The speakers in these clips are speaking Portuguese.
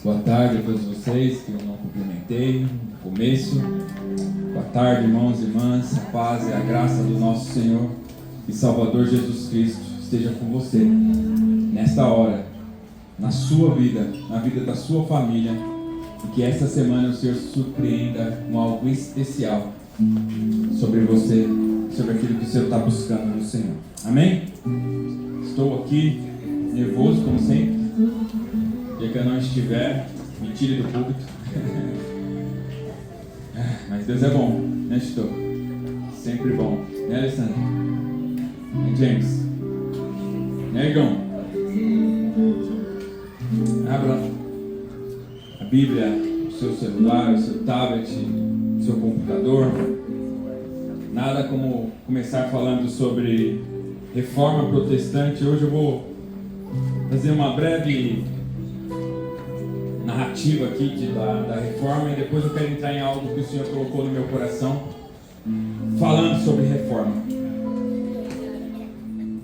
Boa tarde a todos vocês que eu não cumprimentei no começo. Boa tarde, irmãos e irmãs. A paz e a graça do nosso Senhor e Salvador Jesus Cristo esteja com você nesta hora, na sua vida, na vida da sua família, e que esta semana o Senhor surpreenda com algo especial sobre você, sobre aquilo que o Senhor está buscando no Senhor. Amém? Estou aqui nervoso como sempre. Dia que eu não estiver, me tire do púlpito. Mas Deus é bom, né, Estou? Sempre bom. Né, Alessandro? Né, James? Né, Igão? Abra a Bíblia, o seu celular, o seu tablet, o seu computador. Nada como começar falando sobre reforma protestante. Hoje eu vou fazer uma breve narrativa aqui da reforma, e depois eu quero entrar em algo que o Senhor colocou no meu coração falando sobre reforma.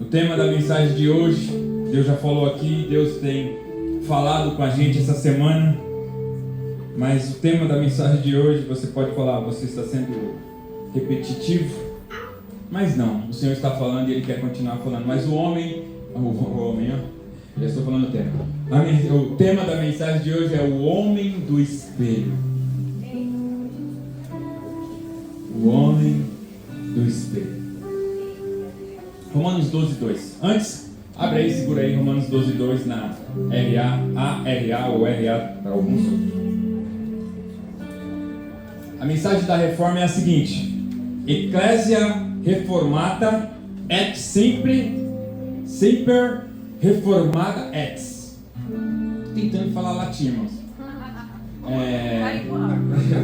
O tema da mensagem de hoje, Deus já falou aqui, Deus tem falado com a gente essa semana, mas o tema da mensagem de hoje, você pode falar, você está sendo repetitivo, mas não, o Senhor está falando e Ele quer continuar falando. Mas o homem, ó, já estou falando o tema. O tema da mensagem de hoje é o homem do espelho. O homem do espelho. Romanos 12:2. Antes, abre aí, segura aí Romanos 12:2 na RA ou RA para alguns. A mensagem da reforma é a seguinte: Ecclesia reformata et semper reformada ex. Tentando falar latim, irmãos.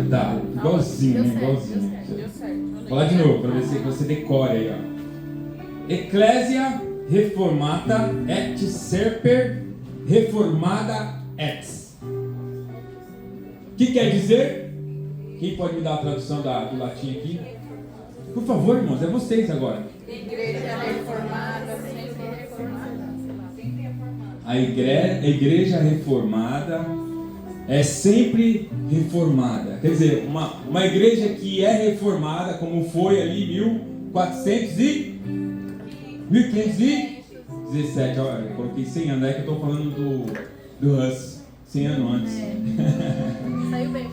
Tá, igualzinho, né? Igualzinho. Vou falar de novo, para ver se você decora aí, ó. Ecclesia reformata et semper reformada ex. O que quer dizer? Quem pode me dar a tradução do latim aqui? Por favor, irmãos, é vocês agora. Igreja reformada, sempre reformada. A igreja reformada é sempre reformada. Quer dizer, uma igreja que é reformada, como foi ali 1517. Olha, eu coloquei 100 anos, é que eu estou falando do Russ, 100 anos antes. Saiu bem.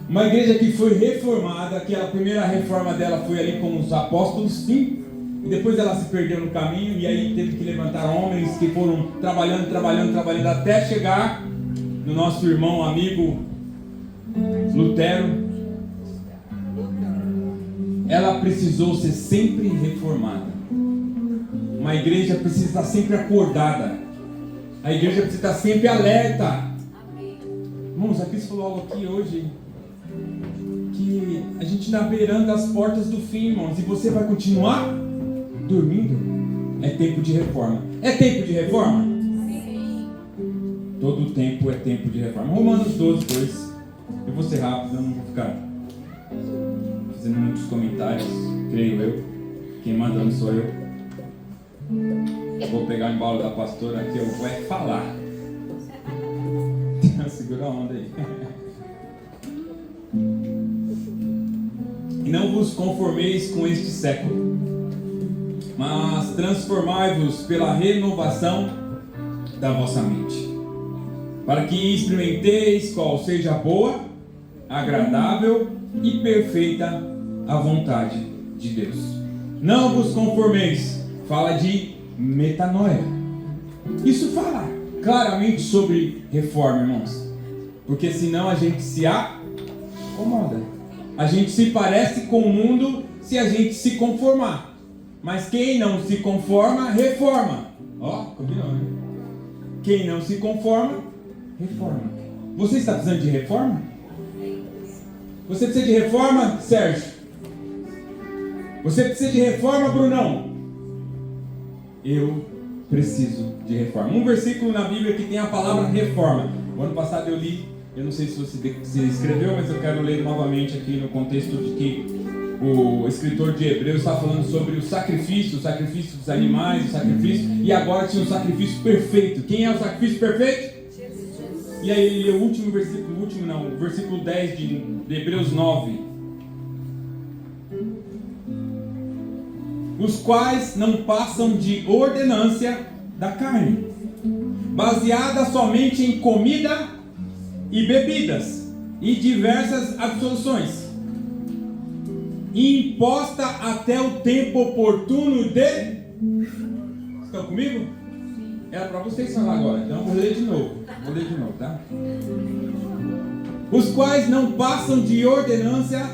Uma igreja que foi reformada, que a primeira reforma dela foi ali com os apóstolos, sim. E depois ela se perdeu no caminho, e aí teve que levantar homens que foram trabalhando até chegar no nosso irmão, amigo Lutero. Ela precisou ser sempre reformada. Uma igreja precisa estar sempre acordada. A igreja precisa estar sempre alerta. Irmãos, a Cris falou algo aqui hoje, que a gente está beirando as portas do fim, irmãos, e você vai continuar dormindo? É tempo de reforma. É tempo de reforma? Sim. Todo tempo é tempo de reforma. Romanos 12:2. Eu vou ser rápido, eu não vou ficar fazendo muitos comentários, creio eu. Quem manda não sou eu. Eu vou pegar o embalo da pastora que eu vou falar. Segura a onda aí. E não vos conformeis com este século, mas transformai-vos pela renovação da vossa mente, para que experimenteis qual seja a boa, agradável e perfeita a vontade de Deus. Não vos conformeis, fala de metanoia. Isso fala claramente sobre reforma, irmãos, porque senão a gente se acomoda. A gente se parece com o mundo se a gente se conformar. Mas quem não se conforma, reforma. Ó, combinou, né? Quem não se conforma, reforma. Você está precisando de reforma? Você precisa de reforma, Sérgio? Você precisa de reforma, Brunão? Eu preciso de reforma. Um versículo na Bíblia que tem a palavra reforma. O ano passado eu li, eu não sei se você escreveu, mas eu quero ler novamente aqui no contexto de que o escritor de Hebreus está falando sobre o sacrifício dos animais, o sacrifício, e agora tinha o sacrifício perfeito. Quem é o sacrifício perfeito? E aí ele leu o último versículo, o versículo 10 de Hebreus 9. Os quais não passam de ordenância da carne, baseada somente em comida e bebidas, e diversas absoluções, imposta até o tempo oportuno de... Estão comigo? Era para vocês falar agora, então vou ler de novo, tá? Os quais não passam de ordenância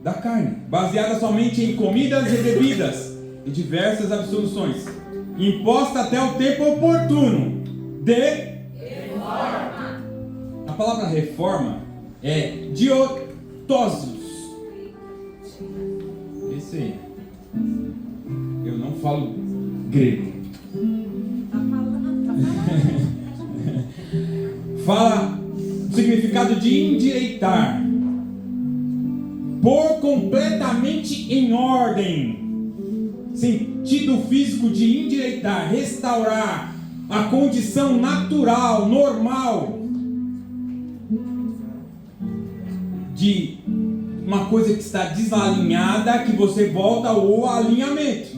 da carne, baseada somente em comidas e bebidas, e diversas absoluções, imposta até o tempo oportuno de reforma. A palavra reforma é diotosos. Esse aí. Eu não falo grego. Fala o significado de endireitar, pôr completamente em ordem. Sentido físico de endireitar, restaurar a condição natural, normal de uma coisa que está desalinhada, que você volta ao alinhamento.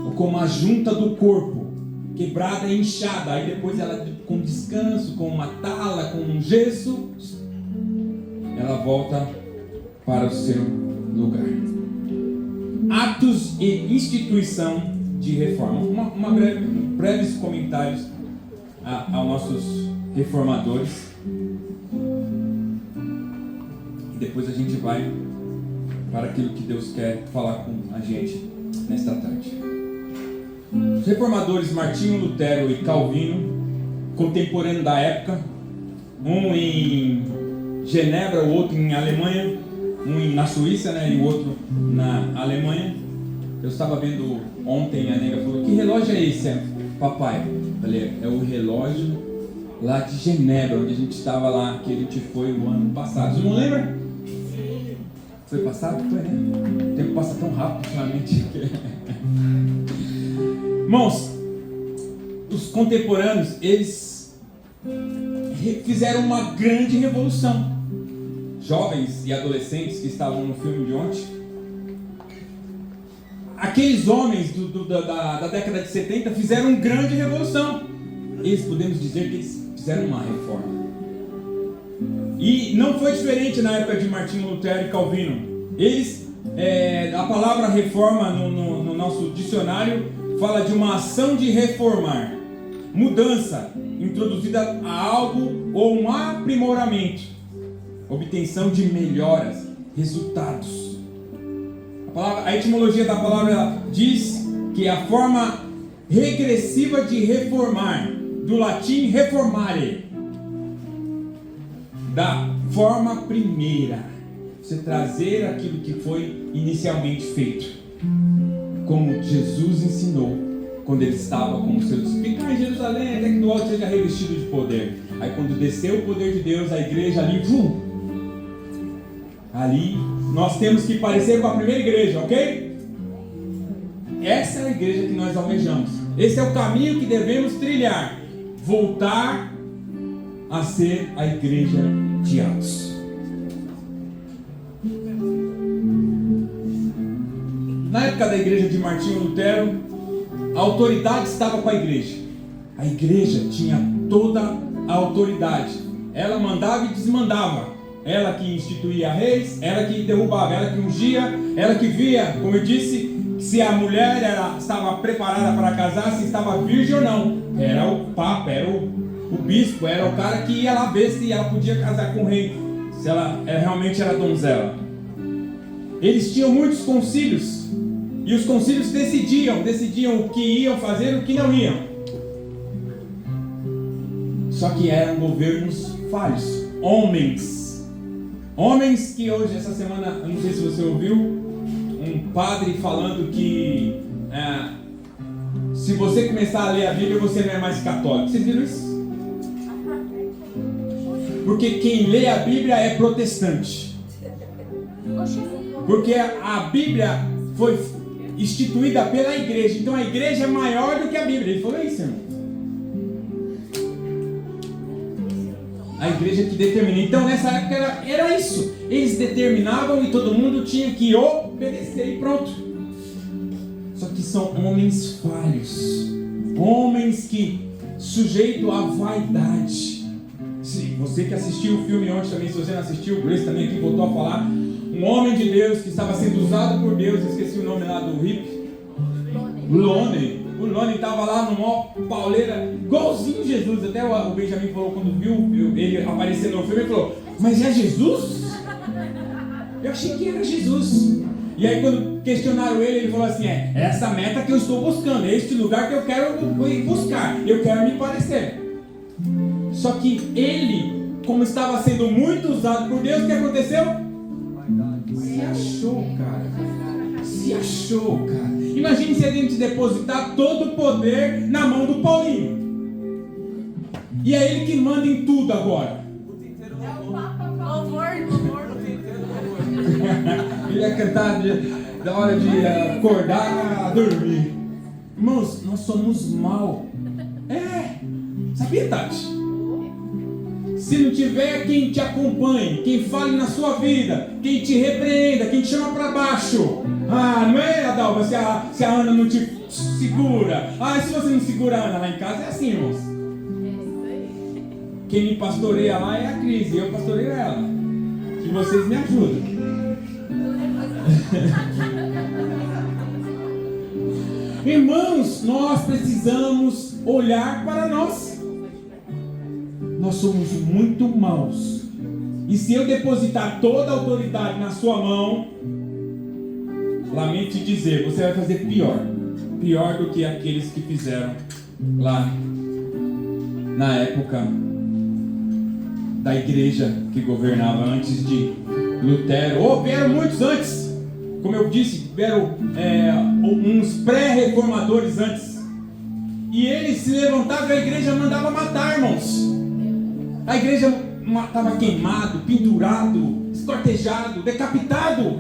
Ou como a junta do corpo, quebrada e inchada, aí depois ela com descanso, com uma tala, com um gesso, ela volta para o seu lugar. Atos e instituição de reforma. Breves comentários aos nossos reformadores. E depois a gente vai para aquilo que Deus quer falar com a gente nesta tarde. Os reformadores Martinho Lutero e Calvino, contemporâneos da época, um em Genebra, o outro em Alemanha, um na Suíça, né, e o outro na Alemanha. Eu estava vendo ontem, a nega falou: que relógio é esse, papai? Eu falei: é o relógio lá de Genebra, onde a gente estava lá, que a gente foi o ano passado. Você não lembra? Foi passado? Foi, né? O tempo passa tão rápido ultimamente. Irmãos, os contemporâneos, eles fizeram uma grande revolução. Jovens e adolescentes que estavam no filme de ontem, aqueles homens da década de 70 fizeram uma grande revolução. Eles podemos dizer que eles fizeram uma reforma. E não foi diferente na época de Martinho Lutero e Calvino. Eles, a palavra reforma no nosso dicionário fala de uma ação de reformar, mudança introduzida a algo ou um aprimoramento, obtenção de melhoras, resultados. A etimologia da palavra diz que é a forma regressiva de reformar, do latim reformare, da forma primeira, você trazer aquilo que foi inicialmente feito, como Jesus ensinou quando ele estava com os seus: ficar em Jerusalém até que do alto seja revestido de poder. Aí quando desceu o poder de Deus, a igreja ali, ali nós temos que parecer com a primeira igreja, ok? Essa é a igreja que nós almejamos. Esse é o caminho que devemos trilhar. Voltar a ser a igreja de Atos. Na época da igreja de Martinho Lutero, a autoridade estava com a igreja. A igreja tinha toda a autoridade. Ela mandava e desmandava. Ela que instituía reis, ela que derrubava, ela que ungia, ela que via, como eu disse, se a mulher estava preparada para casar, se estava virgem ou não. Era o papa, era o bispo, era o cara que ia lá ver se ela podia casar com o rei, se ela realmente era donzela. Eles tinham muitos concílios, e os concílios decidiam o que iam fazer e o que não iam. Só que eram governos falhos, homens que hoje, essa semana, eu não sei se você ouviu, um padre falando que se você começar a ler a Bíblia, você não é mais católico. Vocês viram isso? Porque quem lê a Bíblia é protestante. Porque a Bíblia foi instituída pela igreja. Então a igreja é maior do que a Bíblia. Ele falou isso, irmão. A igreja que determina. Então nessa época era isso. Eles determinavam e todo mundo tinha que obedecer e pronto. Só que são homens falhos. Homens que sujeitos à vaidade. Se você que assistiu o filme ontem também, se você não assistiu, o Grace também aqui voltou a falar. Um homem de Deus que estava sendo usado por Deus, esqueci o nome lá do hippie. Lonnie. O Lonnie estava lá no maior pauleira, igualzinho Jesus. Até o Benjamin falou quando viu ele aparecendo no filme, ele falou: mas é Jesus? Eu achei que era Jesus. E aí quando questionaram ele falou assim: é essa meta que eu estou buscando, é este lugar que eu quero buscar, eu quero me parecer. Só que ele, como estava sendo muito usado por Deus, o que aconteceu? Se achou, cara. Se achou, cara. Imagine se a gente depositar todo o poder na mão do Paulinho. E é ele que manda em tudo agora. Ele ia cantar da hora de acordar a dormir. Irmãos, nós somos mal. Sabia, Tati? Se não tiver quem te acompanhe, quem fale na sua vida, quem te repreenda, quem te chama para baixo. Não é, Adalva, se a Ana não te segura. Se você não segura a Ana lá em casa, é assim, irmãos. Quem me pastoreia lá é a Cris, e eu pastoreio ela. E vocês me ajudam. Irmãos, nós precisamos olhar para nós. Nós somos muito maus. E se eu depositar toda a autoridade na sua mão, lamento dizer, você vai fazer pior. Pior do que aqueles que fizeram lá na época da igreja que governava antes de Lutero. Vieram muitos antes. Como eu disse, vieram uns pré-reformadores antes. E eles se levantavam e a igreja mandava matar, irmãos. A igreja estava queimado, pendurado, escortejado, decapitado,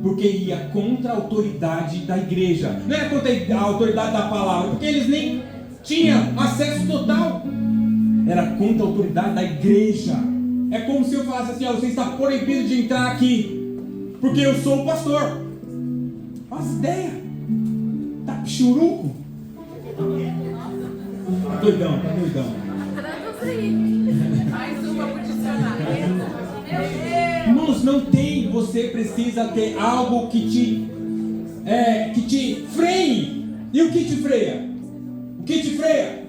porque ia contra a autoridade da igreja. Não era contra a autoridade da palavra, porque eles nem tinham acesso total. Era contra a autoridade da igreja. É como se eu falasse assim: você está proibido de entrar aqui, porque eu sou o pastor. Faz ideia. Tá pichuruco. Tá doidão. Mais uma pro dicionário. Irmãos, não tem, você precisa ter algo que te freie. E o que te freia? O que te freia?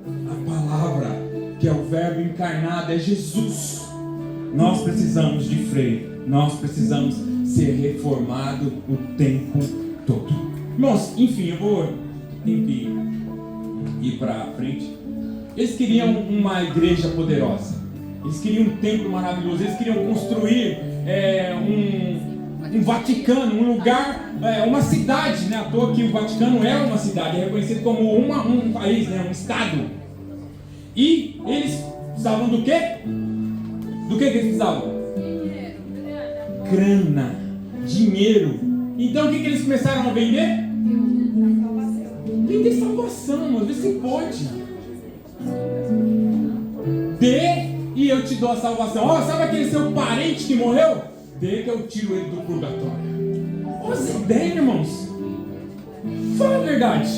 A palavra, que é o verbo encarnado, é Jesus. Nós precisamos de freio. Nós precisamos ser reformados o tempo todo. Irmãos, enfim, eu vou ter que ir para frente. Eles queriam uma igreja poderosa. Eles queriam um templo maravilhoso. Eles queriam construir um Vaticano, um lugar, uma cidade, né? À toa que o Vaticano é uma cidade, é reconhecido como um país, né? Um estado. E eles precisavam do quê? Do que eles precisavam? Grana, dinheiro. Então o que eles começaram a vender? Vender salvação, mas vê se pode. Dê e eu te dou a salvação. Sabe aquele seu parente que morreu? Dê que eu tiro ele do purgatório. Olha essa ideia, irmãos. Fala a verdade.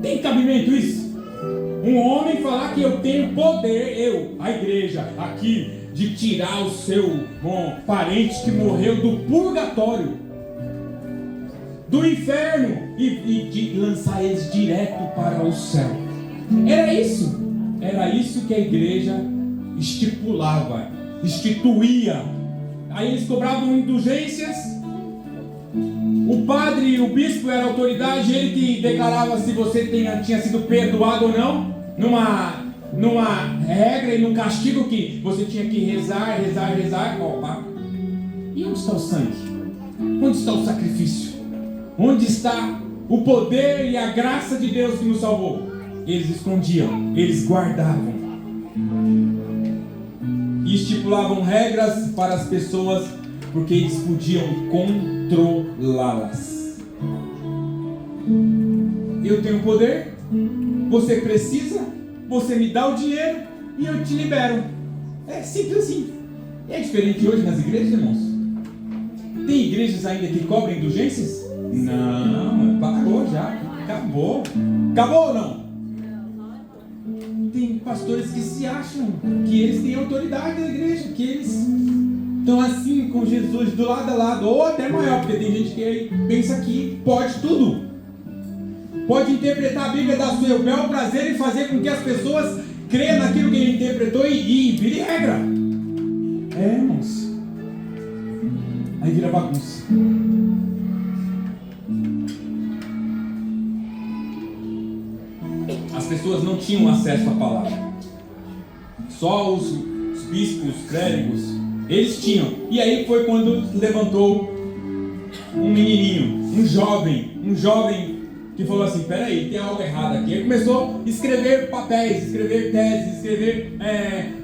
Tem cabimento isso? Um homem falar que eu tenho poder, a igreja, aqui, de tirar o seu parente que morreu do purgatório, do inferno, e de lançar eles direto para o céu. Era isso que a igreja estipulava, instituía. Aí eles cobravam indulgências. O padre, o bispo era a autoridade, ele que declarava se você tinha sido perdoado ou não, numa regra e num castigo que você tinha que rezar. Opa. E onde está o sangue? Onde está o sacrifício? Onde está o poder e a graça de Deus que nos salvou? Eles escondiam, eles guardavam. E estipulavam regras para as pessoas porque eles podiam controlá-las. Eu tenho poder, você precisa, você me dá o dinheiro e eu te libero. É simples assim. É diferente hoje nas igrejas, irmãos? Tem igrejas ainda que cobram indulgências? Não, parou já. Acabou. Acabou ou não? Tem pastores que se acham que eles têm autoridade na igreja, que eles estão assim com Jesus do lado a lado, ou até maior, porque tem gente que pensa que pode tudo. Pode interpretar a Bíblia da seu bel prazer e fazer com que as pessoas creiam naquilo que ele interpretou e vire regra. É, irmãos. Aí vira bagunça. As pessoas não tinham acesso à palavra. Só os bispos, os clérigos, eles tinham. E aí foi quando levantou um menininho, um jovem que falou assim: peraí, tem algo errado aqui. Ele começou a escrever papéis, escrever teses, escrever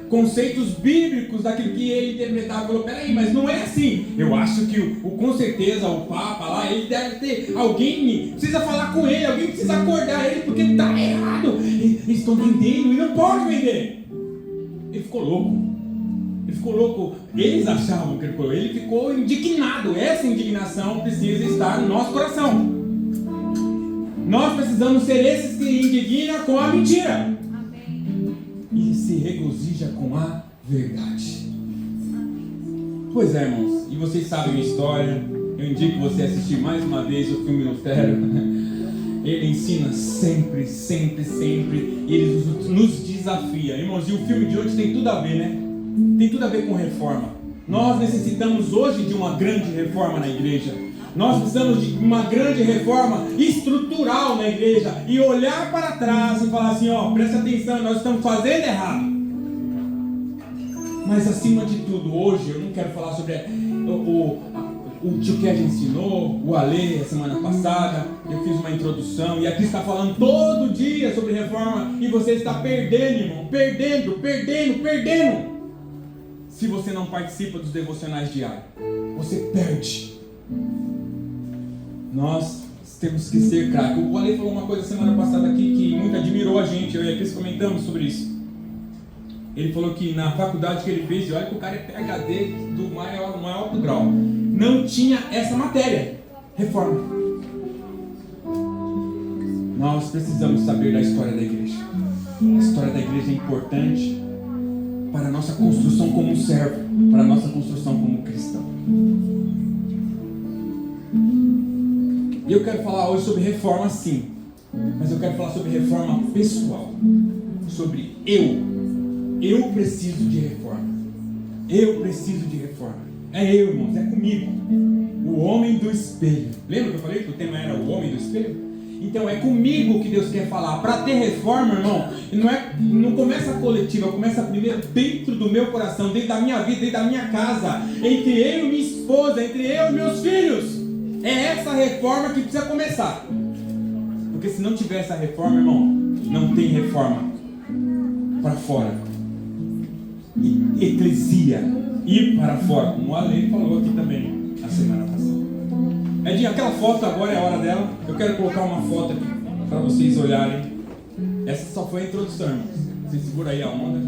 conceitos bíblicos daquilo que ele interpretava. Falou: peraí, mas não é assim. Eu acho que com certeza o Papa lá, ele deve ter alguém, precisa falar com ele, alguém precisa acordar ele, porque está errado. Eles estão vendendo e não pode vender. Ele ficou louco. Eles achavam que ele ficou louco. Ele ficou indignado. Essa indignação precisa estar no nosso coração. Nós precisamos ser esses que indignam com a mentira. Amém. E se regozija com a verdade. Pois é, irmãos. E vocês sabem a história. Eu indico você assistir mais uma vez o filme Lutero. Ele ensina sempre. Ele nos desafia. Irmãos, e o filme de hoje tem tudo a ver, né? Tem tudo a ver com reforma. Nós necessitamos hoje de uma grande reforma na igreja. Nós precisamos de uma grande reforma estrutural na igreja e olhar para trás e falar assim: ó, presta atenção, nós estamos fazendo errado. Mas acima de tudo, hoje eu não quero falar sobre o tio que a gente ensinou, o Alê, a semana passada. Eu fiz uma introdução e aqui está falando todo dia sobre reforma e você está perdendo, irmão, perdendo. Se você não participa dos devocionais diários, você perde. Nós temos que ser craque. O Ale falou uma coisa semana passada aqui que muito admirou a gente. Eu e a Cris comentamos sobre isso. Ele falou que na faculdade que ele fez, e olha que o cara é PhD do maior alto grau, não tinha essa matéria, reforma. Nós precisamos saber da história da igreja. A história da igreja é importante para a nossa construção como um servo, para a nossa construção como cristão. E eu quero falar hoje sobre reforma, sim, mas eu quero falar sobre reforma pessoal, sobre eu preciso de reforma. É eu, irmãos, é comigo. O homem do espelho. Lembra que eu falei que o tema era o homem do espelho? Então é comigo que Deus quer falar. Para ter reforma, irmão, não começa coletiva, começa primeiro dentro do meu coração, dentro da minha vida, dentro da minha casa, entre eu e minha esposa, entre eu e meus filhos. É essa reforma que precisa começar. Porque se não tiver essa reforma, irmão, não tem reforma para fora. Eclesia, ir para fora, como a lei falou aqui também na semana passada. Edinho, aquela foto agora é a hora dela. Eu quero colocar uma foto aqui para vocês olharem. Essa só foi a introdução, irmãos. Você segura aí a onda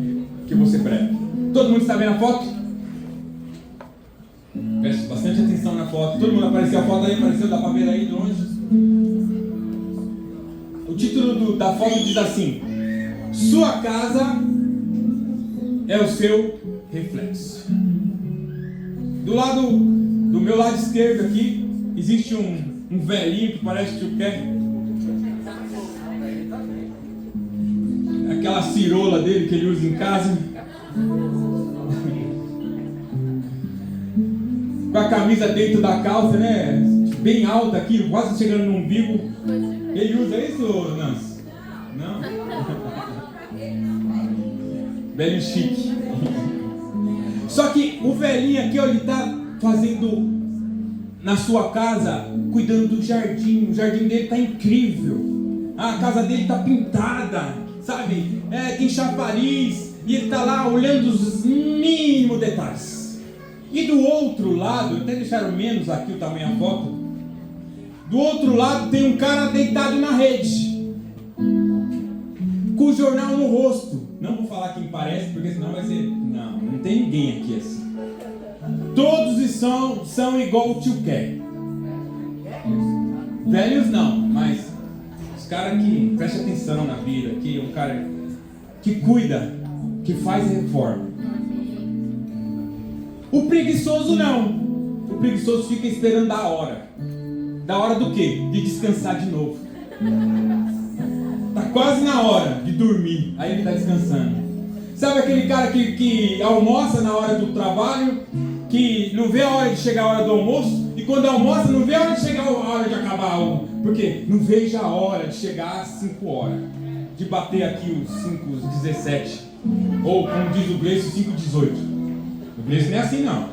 que eu vou ser breve. Todo mundo está vendo a foto? Preste bastante atenção na foto. Todo mundo apareceu a foto aí? Apareceu? Dá para ver aí de longe? O título da foto diz assim: sua casa é o seu reflexo. Do meu lado esquerdo aqui existe um velhinho que parece que quer aquela cirola dele que ele usa em casa, com a camisa dentro da calça, né? Bem alta aqui, quase chegando no umbigo. Ele usa isso, Nancy? Não? Velho chique. Só que o velhinho aqui, ó, ele está fazendo na sua casa, cuidando do jardim. O jardim dele está incrível. A casa dele está pintada, sabe? Tem chafariz. E ele está lá olhando os mínimos detalhes. E do outro lado, até deixaram menos aqui o tamanho da foto. Do outro lado tem um cara deitado na rede, com o jornal no rosto. Não vou falar quem parece, porque senão vai ser... Não tem ninguém aqui assim. Todos são igual o tio Ké. Velhos não, mas os caras que prestam atenção na vida, que é um cara que cuida, que faz reforma. O preguiçoso não. O preguiçoso fica esperando da hora. Da hora do quê? De descansar de novo. Tá quase na hora de dormir, aí ele tá descansando. Sabe aquele cara que almoça na hora do trabalho, que não vê a hora de chegar a hora do almoço, e quando almoça não vê a hora de chegar a hora de acabar algo. Porque não vejo a hora de chegar às 5 horas, de bater aqui os 5:17, ou como diz o Gleice, 5:18. O Gleice não é assim não.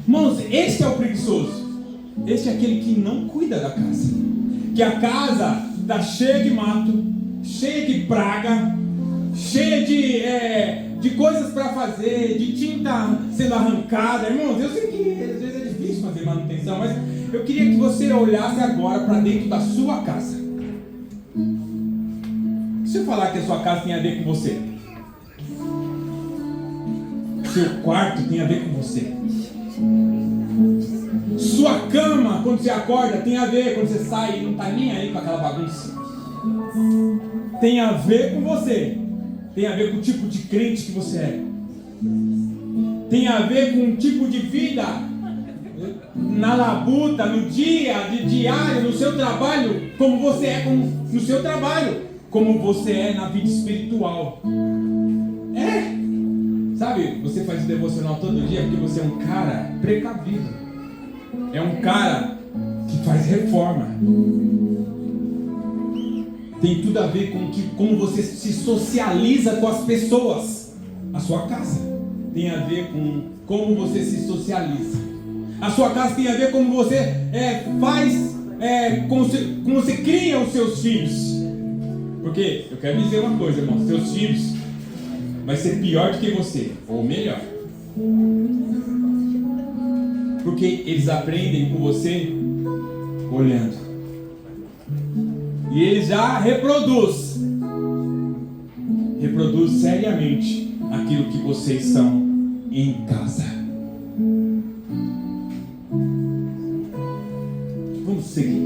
Irmãos, este é o preguiçoso. Este é aquele que não cuida da casa. Que a casa está cheia de mato, cheia de praga, cheia de coisas para fazer, de tinta sendo arrancada. Irmãos, eu sei que às vezes é difícil fazer manutenção, mas eu queria que você olhasse agora para dentro da sua casa. Se eu falar que a sua casa tem a ver com você, seu quarto tem a ver com você, sua cama, quando você acorda, tem a ver, quando você sai e não está nem aí com aquela bagunça, tem a ver com você, tem a ver com o tipo de crente que você é, tem a ver com o tipo de vida na labuta, no dia, de diário, no seu trabalho, como você é no seu trabalho, como você é na vida espiritual. Sabe, você faz o devocional todo dia porque você é um cara precavido. É um cara que faz reforma. Tem tudo a ver com como você se socializa com as pessoas. A sua casa tem a ver com como você se socializa. A sua casa tem a ver com como você faz, como você cria os seus filhos. Porque eu quero dizer uma coisa, irmão, seus filhos vai ser pior do que você, ou melhor. Porque eles aprendem com você olhando. E eles já reproduz seriamente aquilo que vocês são em casa. Vamos seguir.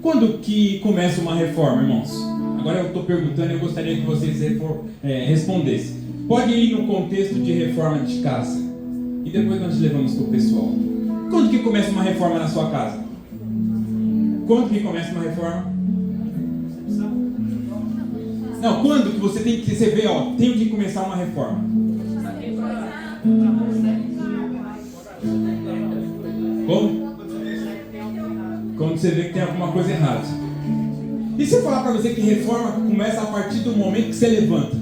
Quando que começa uma reforma, irmãos? Agora eu estou perguntando e eu gostaria que vocês respondessem. Pode ir no contexto de reforma de casa. E depois nós levamos para o pessoal. Quando que começa uma reforma na sua casa? Quando que começa uma reforma? Não, quando que você tem que... Você vê, tem que começar uma reforma. Como? Quando você vê que tem alguma coisa errada. E se eu falar para você que reforma começa a partir do momento que você levanta?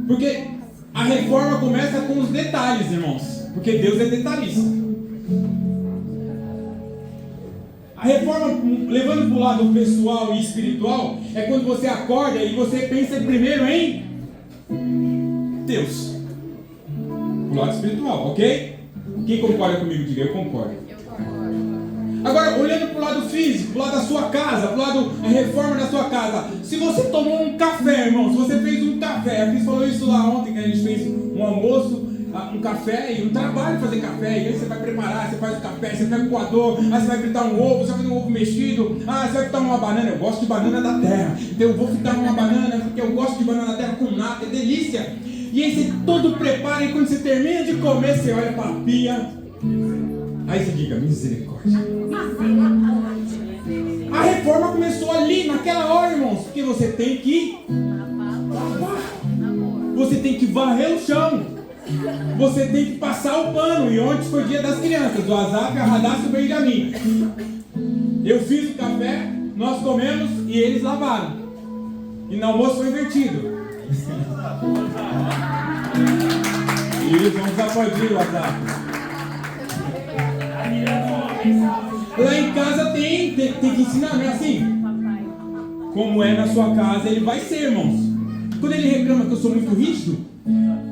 Porque a reforma começa com os detalhes, irmãos. Porque Deus é detalhista. A reforma, levando para o lado pessoal e espiritual, é quando você acorda e você pensa primeiro em Deus. Para o lado espiritual, ok? Quem concorda comigo? Diga, eu concordo. Agora, olhando para o lado físico, para o lado da sua casa, para o lado da reforma da sua casa. Se você tomou um café, irmão, se você fez um café, a Cris falou isso lá ontem, que a gente fez um almoço, um café e um trabalho fazer café. E aí você vai preparar, você faz o café, você pega o coador, aí você vai fritar um ovo, você vai fazer um ovo mexido, você vai fritar uma banana. Eu gosto de banana da terra, então eu vou fritar uma banana porque eu gosto de banana da terra com nata, é delícia. E aí você todo prepara e quando você termina de comer, você olha para a pia. Aí você diga, misericórdia. A reforma começou ali, naquela hora, irmãos. Porque você tem que lavar. Você tem que varrer o chão. Você tem que passar o pano. E ontem foi o dia das crianças. O Azaf, a Radassa e o Benjamin. Eu fiz o café, nós comemos e eles lavaram. E no almoço foi invertido. E vamos aplaudir o Azaf. Lá em casa tem que ensinar, não é assim? Como é na sua casa, ele vai ser, irmãos. Quando ele reclama que eu sou muito rígido,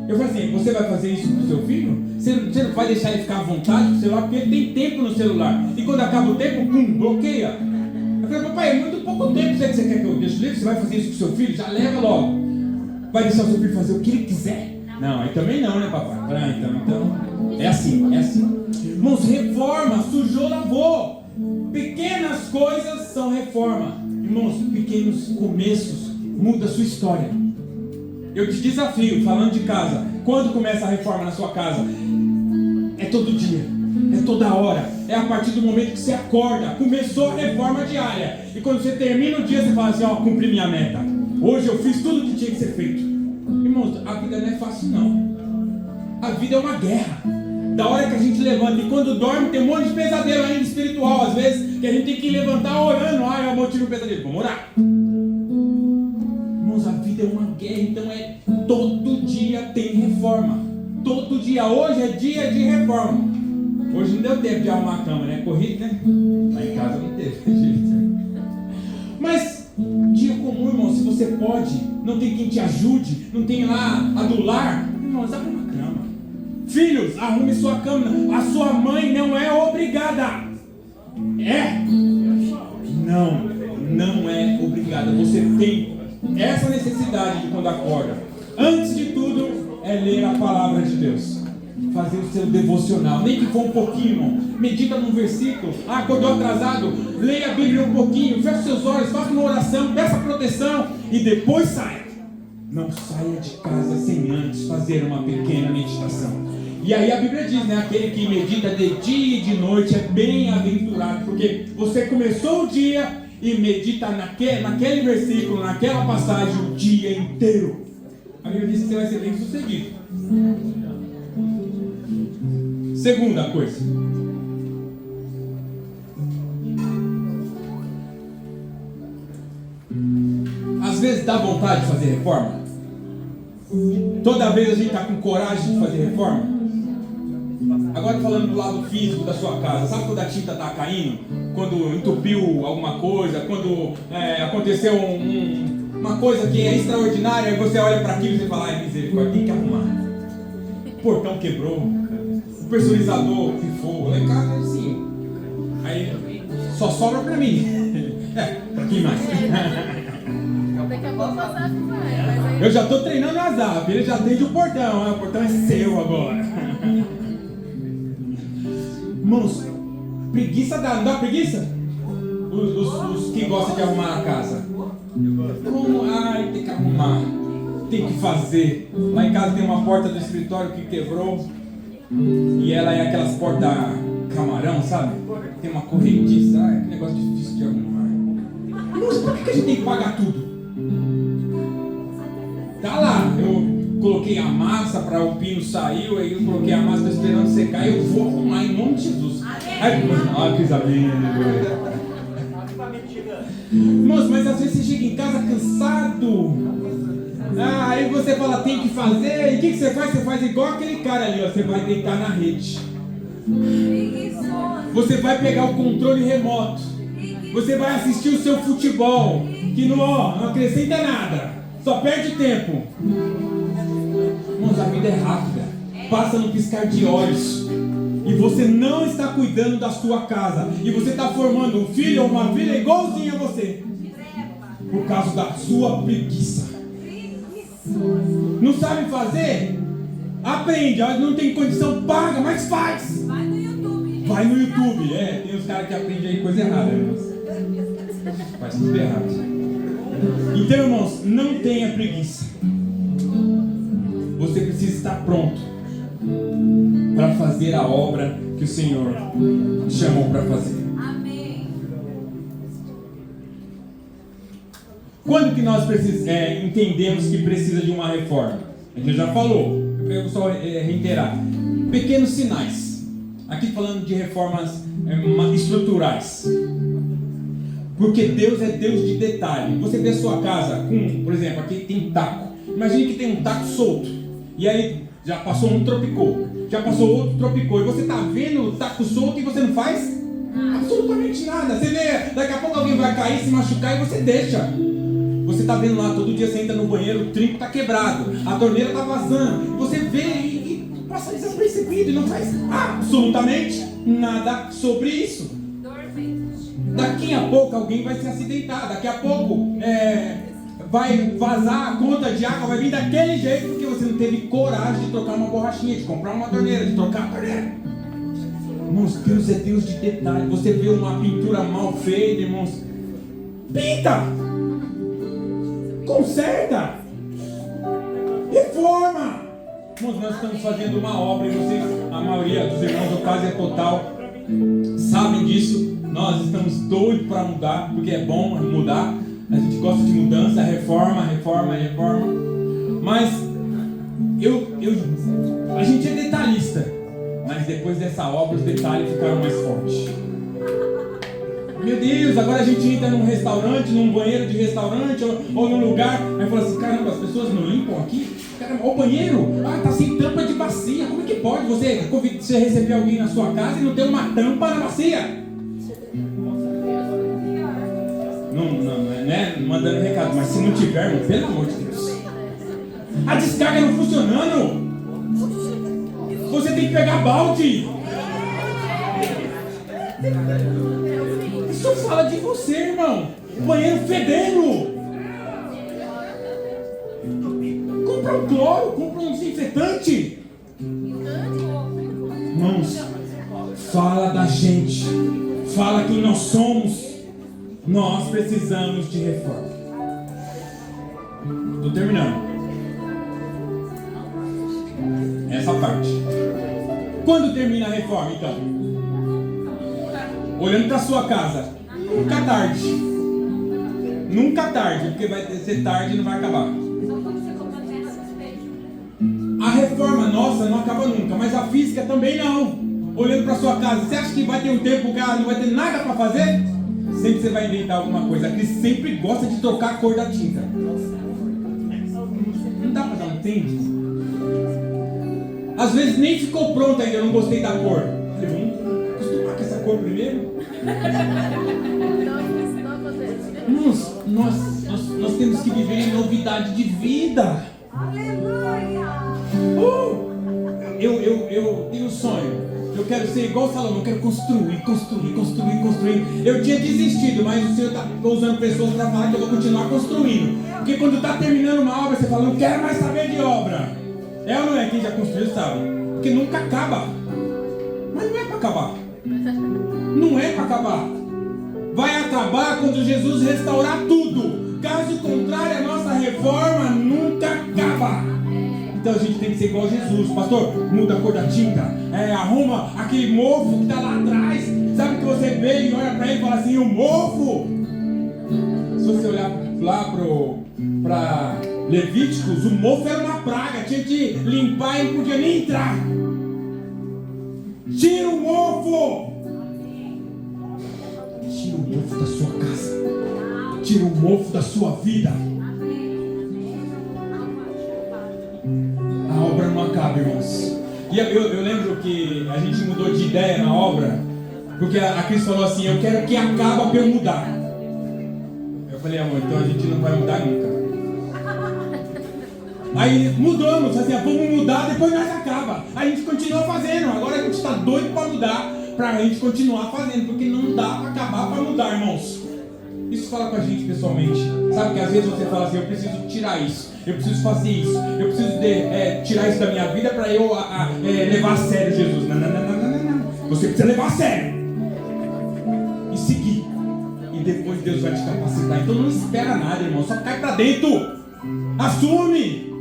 Eu falei assim, você vai fazer isso com o seu filho? Você não vai deixar ele ficar à vontade no celular, porque ele tem tempo no celular. E quando acaba o tempo, pum, bloqueia. Eu falei, papai, é muito pouco tempo que você quer que eu deixe livre? Você vai fazer isso com o seu filho? Já leva logo. Vai deixar o seu filho fazer o que ele quiser? Não, aí também não, né, papai? Ah, então, é assim. Irmãos, reforma, sujou, lavou. Pequenas coisas são reforma. Irmãos, pequenos começos mudam a sua história. Eu te desafio, falando de casa, quando começa a reforma na sua casa? É todo dia, é toda hora, é a partir do momento que você acorda. Começou a reforma diária. E quando você termina o dia, você fala assim, ó, cumpri minha meta. Hoje eu fiz tudo o que tinha que ser feito. Irmãos, a vida não é fácil não. A vida é uma guerra. Da hora que a gente levanta, e quando dorme tem um monte de pesadelo ainda espiritual, às vezes, que a gente tem que levantar orando. Ah, eu tive um pesadelo, vamos orar. Irmãos, a vida é uma guerra, então todo dia tem reforma. Todo dia, hoje é dia de reforma. Hoje não deu tempo de arrumar a cama, né? Corrido, né? Lá em casa não teve jeito. Mas dia comum, irmão, se você pode, não tem quem te ajude, não tem lá a do lar, irmãos, arruma a cama. Filhos, arrume sua cama. A sua mãe não é obrigada. É? Não é obrigada. Você tem essa necessidade de quando acorda. Antes de tudo, é ler a palavra de Deus. Fazer o seu devocional. Nem que for um pouquinho, irmão. Medita num versículo. Ah, acordou atrasado. Leia a Bíblia um pouquinho. Feche seus olhos. Faça uma oração. Peça proteção. E depois saia. Não saia de casa sem antes fazer uma pequena meditação. E aí a Bíblia diz, né? Aquele que medita de dia e de noite é bem-aventurado. Porque você começou o dia e medita naquele versículo, naquela passagem, o dia inteiro. A Bíblia diz que você vai ser bem sucedido. Segunda coisa. Às vezes dá vontade de fazer reforma. Toda vez a gente está com coragem de fazer reforma. Agora falando do lado físico da sua casa. Sabe quando a tinta está caindo? Quando entupiu alguma coisa? Quando aconteceu uma coisa que é extraordinária, e você olha para aquilo e você fala, ai misericórdia, tem que arrumar. O portão quebrou, o pressurizador pifou, lá em casa é assim. Aí só sobra para mim. Para quem mais? Daqui a pouco o WhatsApp vai. Eu já estou treinando o WhatsApp, ele já atende o portão, né? O portão é seu agora. Irmãos, preguiça dá, não dá preguiça? Os que gostam de arrumar a casa. Ai, tem que arrumar, tem que fazer. Lá em casa tem uma porta do escritório que quebrou. E ela é aquelas portas camarão, sabe? Tem uma correntiça, que negócio difícil de arrumar. Irmãos, por que a gente tem que pagar tudo? Tá lá, eu coloquei a massa para o pino saiu, aí eu coloquei a massa, estou esperando secar, eu vou arrumar em nome de Jesus. Olha que Isabel. Irmãos, mas às vezes você chega em casa cansado. Aí você fala, tem que fazer, e o que você faz? Você faz igual aquele cara ali, ó, você vai deitar na rede. Você vai pegar o controle remoto. Você vai assistir o seu futebol, que não acrescenta nada. Só perde tempo. Irmãos, a vida é rápida. Passa no piscar de olhos. E você não está cuidando da sua casa. E você está formando um filho ou uma filha igualzinho a você. Por causa da sua preguiça. Não sabe fazer? Aprende. Não tem condição, paga, mas faz. Vai no YouTube. Vai no YouTube. Tem os caras que aprendem aí coisa errada. Faz tudo errado. Então, irmãos, não tenha preguiça. Você precisa estar pronto para fazer a obra que o Senhor chamou para fazer. Amém. Quando que nós entendemos que precisa de uma reforma? A gente já falou, eu vou só reiterar. Pequenos sinais. Aqui falando de reformas estruturais. Porque Deus é Deus de detalhe. Você vê a sua casa com, por exemplo, aqui tem taco. Imagine que tem um taco solto. E aí já passou um, tropicou. Já passou outro, tropicou. E você está vendo o taco solto e você não faz absolutamente nada. Você vê, daqui a pouco alguém vai cair, se machucar e você deixa. Você está vendo lá, todo dia você entra no banheiro, o trinco está quebrado, a torneira está vazando, e você vê e passa desapercebido e não faz absolutamente nada sobre isso. Daqui a pouco alguém vai se acidentar, daqui a pouco vai vazar a conta de água, vai vir daquele jeito porque você não teve coragem de trocar uma borrachinha, de comprar uma torneira, de trocar a torneira. Irmãos, Deus é Deus de detalhe. Você vê uma pintura mal feita, irmãos, pinta, conserta, reforma. Irmãos, nós estamos fazendo uma obra e vocês, a maioria dos irmãos, ou quase a total, sabem disso. Nós estamos doidos para mudar, porque é bom mudar. A gente gosta de mudança, reforma. Mas a gente é detalhista. Mas depois dessa obra, os detalhes ficaram mais fortes. Meu Deus, agora a gente entra num restaurante, num banheiro de restaurante ou num lugar, aí fala assim, caramba, as pessoas não limpam aqui? Caramba, o banheiro, tá sem tampa de bacia. Como é que pode você receber alguém na sua casa e não ter uma tampa na bacia? Não é mandando recado, mas se não tiver, irmão, pelo amor de Deus. A descarga não funcionando. Você tem que pegar balde. Isso fala de você, irmão. O banheiro fedendo. Compra um cloro, compra um desinfetante. Irmãos, fala da gente. Fala quem nós somos. Nós precisamos de reforma. Estou terminando. Essa parte. Quando termina a reforma, então? Olhando para sua casa. Nunca tarde. Nunca tarde, porque vai ser tarde e não vai acabar. A reforma nossa não acaba nunca, mas a física também não. Olhando para sua casa, você acha que vai ter um tempo que ela não vai ter nada para fazer? Sempre você vai inventar alguma coisa. A Cris sempre gosta de trocar a cor da tinta. Não dá para dar um tempo. Às vezes nem ficou pronta ainda, eu não gostei da cor. Falei, vamos acostumar com essa cor primeiro. Nós temos que viver em novidade de vida. Aleluia! Eu tenho um sonho. Eu quero ser igual o Salomão, eu quero construir. Eu tinha desistido, mas o Senhor está usando pessoas para falar que eu vou continuar construindo. Porque quando está terminando uma obra, você fala, não quero mais saber de obra. É ou não é? Quem já construiu sabe. Porque nunca acaba. Mas não é para acabar. Não é para acabar. Vai acabar quando Jesus restaurar tudo. Caso contrário, a nossa reforma nunca acaba. Então a gente tem que ser igual a Jesus. Pastor, muda a cor da tinta, arruma aquele mofo que está lá atrás. Sabe que você vê e olha para ele e fala assim, o mofo. Se você olhar lá para Levíticos, o mofo era uma praga, tinha que limpar e não podia nem entrar. Tira o mofo. Tira o mofo da sua casa. Tira o mofo da sua vida. A obra não acaba, irmãos. E eu lembro que a gente mudou de ideia na obra, porque a Cris falou assim, eu quero que acabe para eu mudar. Eu falei, amor, então a gente não vai mudar nunca. Aí mudamos, assim, vamos mudar, depois nós acaba. A gente continua fazendo, agora a gente está doido para mudar, para a gente continuar fazendo, porque não dá para acabar para mudar, irmãos. Isso fala com a gente pessoalmente. Sabe que às vezes você fala assim, eu preciso tirar isso, eu preciso fazer isso, eu preciso tirar isso da minha vida para eu levar a sério Jesus. Não. Você precisa levar a sério e seguir. E depois Deus vai te capacitar. Então não espera nada, irmão, só cai para dentro. Assume.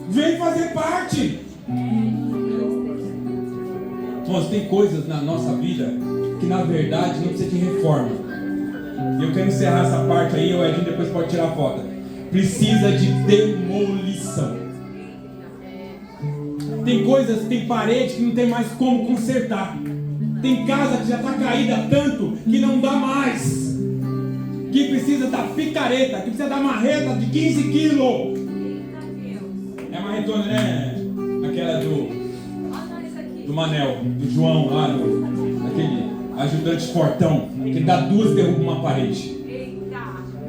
Vem fazer parte. Irmãos, tem coisas na nossa vida que na verdade não precisa de reforma. E eu quero encerrar essa parte aí, o Edinho depois pode tirar a foto. Precisa de demolição. Tem coisas, tem parede que não tem mais como consertar. Tem casa que já está caída tanto que não dá mais. Que precisa da picareta, que precisa da marreta de 15 quilos. É a marretona, né? Aquela do Manel, do João lá, aquele ajudante fortão, que dá duas derruba uma parede.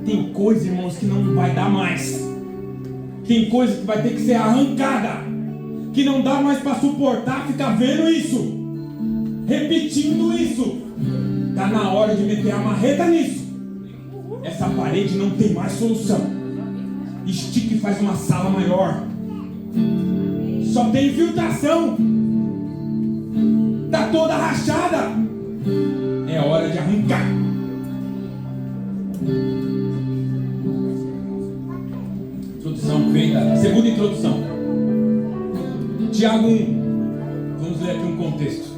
tem coisa, irmãos, que não vai dar mais. Tem coisa que vai ter que ser arrancada, que não dá mais para suportar ficar vendo isso, repetindo isso. Está na hora de meter a marreta nisso. Essa parede não tem mais solução. Estica e faz uma sala maior. Só tem infiltração. Está toda rachada. É hora de arrancar. Introdução feita. Segunda introdução. Tiago 1. Vamos ler aqui um contexto.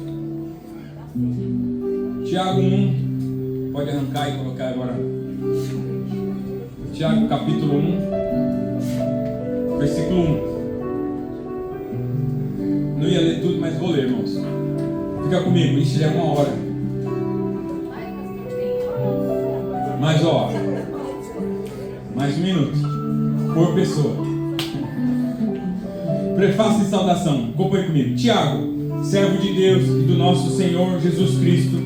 Tiago 1. Pode arrancar e colocar agora. Tiago capítulo 1. Versículo 1. Não ia ler tudo, mas vou ler, irmãos. Fica comigo, isso já é 1 hora. Mas ó, mais 1 minuto por pessoa. Prefácio e saudação. Acompanhe comigo. Tiago, servo de Deus e do nosso Senhor Jesus Cristo,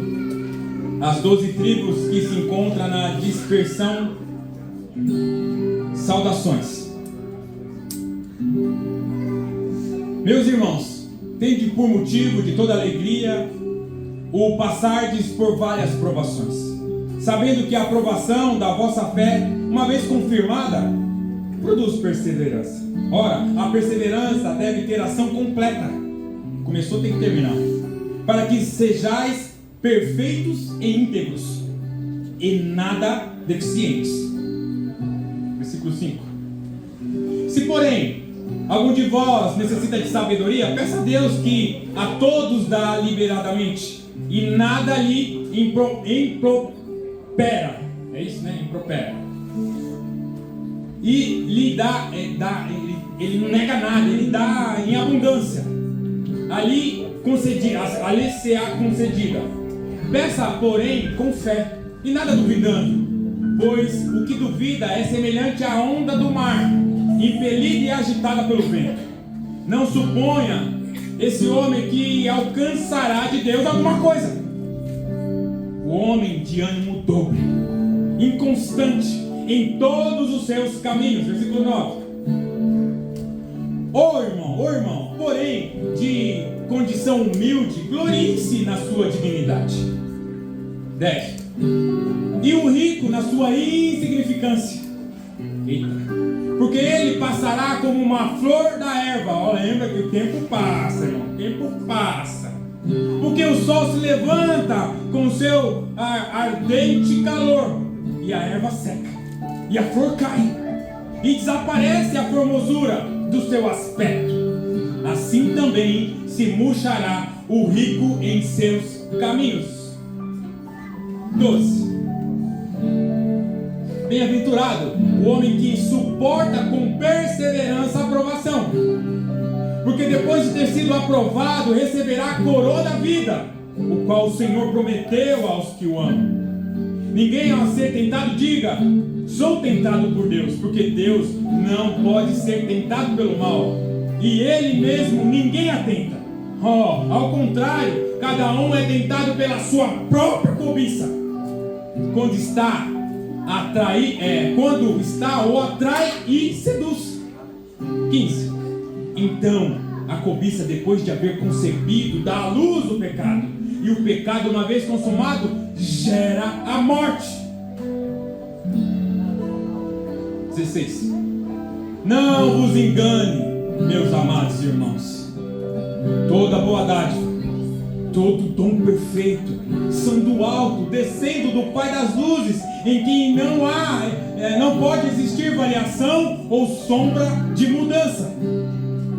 as 12 tribos que se encontram na dispersão, saudações. Meus irmãos, tende por motivo de toda alegria o passardes por várias provações, sabendo que a aprovação da vossa fé, uma vez confirmada, produz perseverança. Ora, a perseverança deve ter ação completa. Começou, tem que terminar. Para que sejais perfeitos e íntegros, e nada deficientes. Versículo 5. Se, porém, algum de vós necessita de sabedoria, peça a Deus que a todos dá liberadamente, e nada lhe impropera. É isso, né? Impropera. E lhe dá, ele não nega nada, ele dá em abundância. Ali se há concedida. Peça, porém, com fé, e nada duvidando, pois o que duvida é semelhante à onda do mar, impelida e agitada pelo vento. Não suponha esse homem que alcançará de Deus alguma coisa. O homem de ânimo dobre, inconstante em todos os seus caminhos. Versículo 9. Ô irmão, porém, de condição humilde, glorie-se na sua dignidade. 10. E o rico na sua insignificância. Eita. Porque ele passará como uma flor da erva. Ó, lembra que o tempo passa, irmão. O tempo passa. Porque o sol se levanta com seu ardente calor, e a erva seca, e a flor cai, e desaparece a formosura do seu aspecto. Assim também se murchará o rico em seus caminhos. 12. Bem-aventurado o homem que suporta com perseverança a aprovação, porque depois de ter sido aprovado, receberá a coroa da vida, o qual o Senhor prometeu aos que o amam. Ninguém, ao ser tentado, diga: sou tentado por Deus, porque Deus não pode ser tentado pelo mal, e Ele mesmo ninguém atenta. Ao contrário, cada um é tentado pela sua própria cobiça, quando está ou atrai e seduz. 15. Então a cobiça, depois de haver concebido, dá à luz o pecado, e o pecado, uma vez consumado, gera a morte. 16. Não vos engane, meus amados irmãos. Toda boa dádiva, todo dom perfeito são do alto, descendo do Pai das luzes, em que não pode existir variação ou sombra de mudança.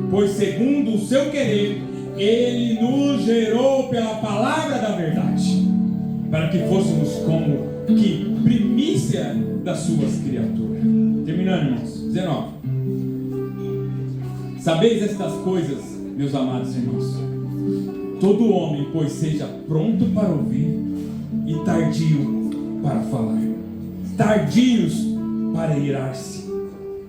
Pois segundo o seu querer, Ele nos gerou pela palavra da verdade, para que fôssemos como que primícia das suas criaturas. Terminando, irmãos. 19. Sabeis estas coisas, meus amados irmãos. Todo homem, pois, seja pronto para ouvir e tardio para falar, tardios para irar-se,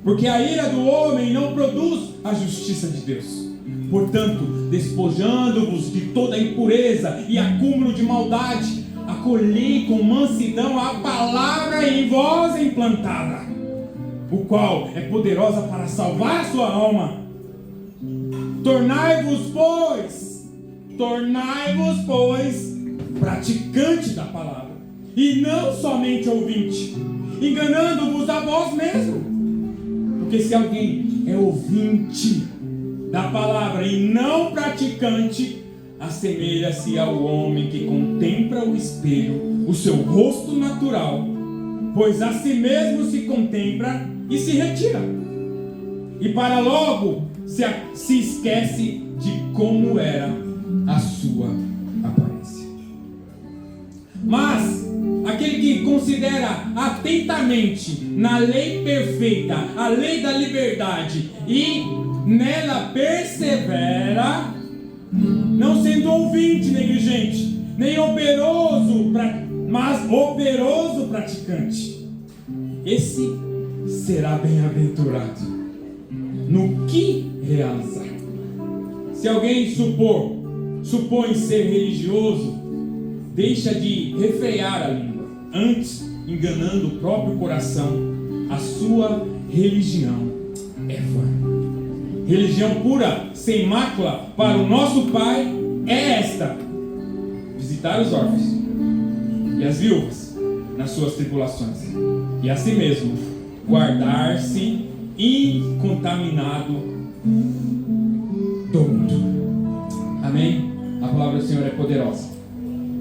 porque a ira do homem não produz a justiça de Deus. Portanto, despojando-vos de toda impureza e acúmulo de maldade, acolhei com mansidão a palavra em vós implantada, o qual é poderosa para salvar a sua alma. Tornai-vos, pois, praticante da palavra, e não somente ouvinte, enganando-vos a vós mesmo. Porque se alguém é ouvinte da palavra e não praticante, assemelha-se ao homem que contempla o espelho, o seu rosto natural, pois a si mesmo se contempla e se retira, e para logo se esquece de como era a sua aparência. Mas aquele que considera atentamente na lei perfeita, a lei da liberdade, e nela persevera, não sendo ouvinte negligente, nem operoso, mas operoso praticante, esse será bem-aventurado no que realizar. Se alguém supõe ser religioso, deixa de refrear a língua, antes enganando o próprio coração. A sua religião é vã. Religião pura, sem mácula, para o nosso Pai é esta: visitar os órfãos e as viúvas nas suas tribulações, e assim mesmo guardar-se incontaminado do mundo. Amém? A palavra do Senhor é poderosa.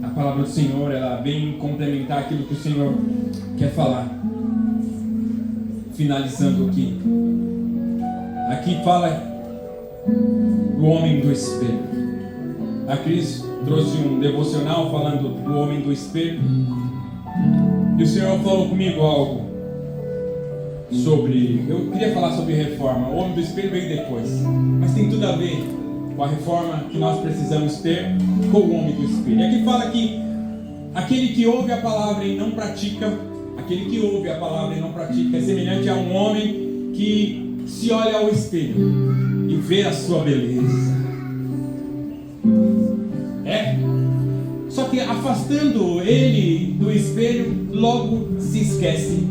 A palavra do Senhor, ela vem complementar aquilo que o Senhor quer falar. Finalizando aqui. Aqui fala do homem do espelho. A Cris trouxe um devocional falando do homem do espelho. E o Senhor falou comigo algo sobre... Eu queria falar sobre reforma. O homem do espelho veio depois, mas tem tudo a ver com a reforma que nós precisamos ter com o homem do espelho. E aqui fala que aquele que ouve a palavra e não pratica, é semelhante a um homem que se olha ao espelho e vê a sua beleza. Só que afastando ele do espelho, logo se esquece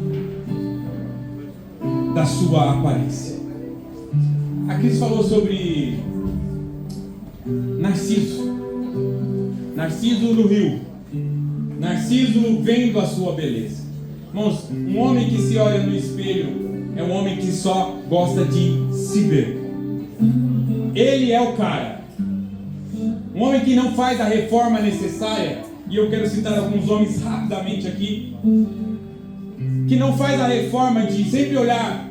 da sua aparência. A Cris falou sobre Narciso no rio, Narciso vendo a sua beleza. Irmãos, um homem que se olha no espelho é um homem que só gosta de se ver. Ele é o cara. Um homem que não faz a reforma necessária, e eu quero citar alguns homens rapidamente aqui, que não faz a reforma de sempre olhar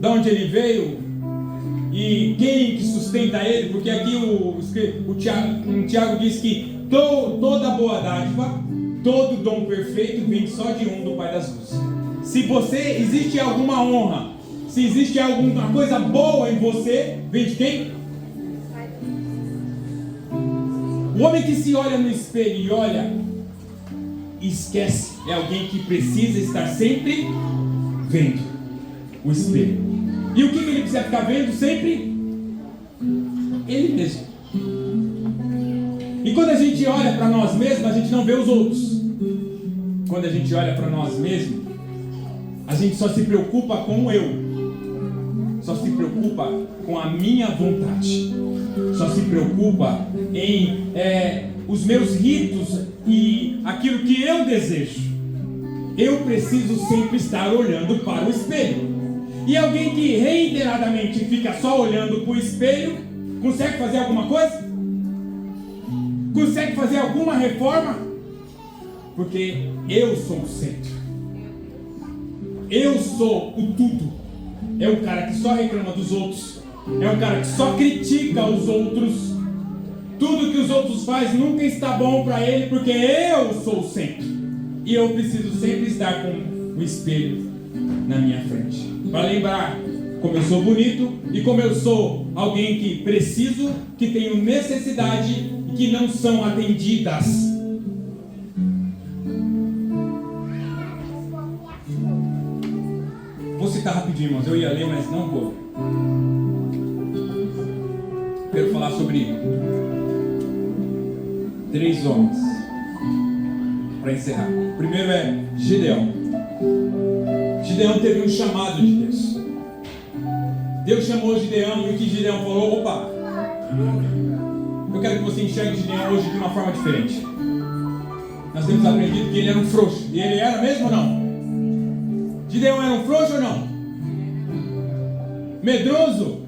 de onde ele veio e quem que sustenta ele, porque aqui o Tiago diz que toda boa dádiva, todo dom perfeito vem só de um, do Pai das Luzes. Se existe alguma honra, se existe alguma coisa boa em você, vem de quem? O homem que se olha no espelho e olha e esquece é alguém que precisa estar sempre vendo o espelho. E o que ele precisa ficar vendo sempre? Ele mesmo. E quando a gente olha para nós mesmos, a gente não vê os outros. Quando a gente olha para nós mesmos, a gente só se preocupa com o eu, só se preocupa com a minha vontade, só se preocupa em os meus ritos e aquilo que eu desejo. Eu preciso sempre estar olhando para o espelho. E alguém que reiteradamente fica só olhando para o espelho, consegue fazer alguma coisa? Consegue fazer alguma reforma? Porque eu sou o centro. Eu sou o tudo. É o cara que só reclama dos outros. É o cara que só critica os outros. Tudo que os outros fazem nunca está bom para ele, porque eu sou o centro. E eu preciso sempre estar com o espelho na minha frente, para lembrar como eu sou bonito e como eu sou alguém que preciso, que tenho necessidade e que não são atendidas. Vou citar rapidinho, irmãos. Eu ia ler, mas não vou. Quero falar sobre 3 homens. para encerrar. O primeiro é Gideão. Gideão teve um chamado de Deus. Deus chamou Gideão e o que Gideão falou? Opa! Eu quero que você enxergue Gideão hoje de uma forma diferente. Nós temos aprendido que ele era um frouxo. E ele era mesmo ou não? Gideão era um frouxo ou não? Medroso?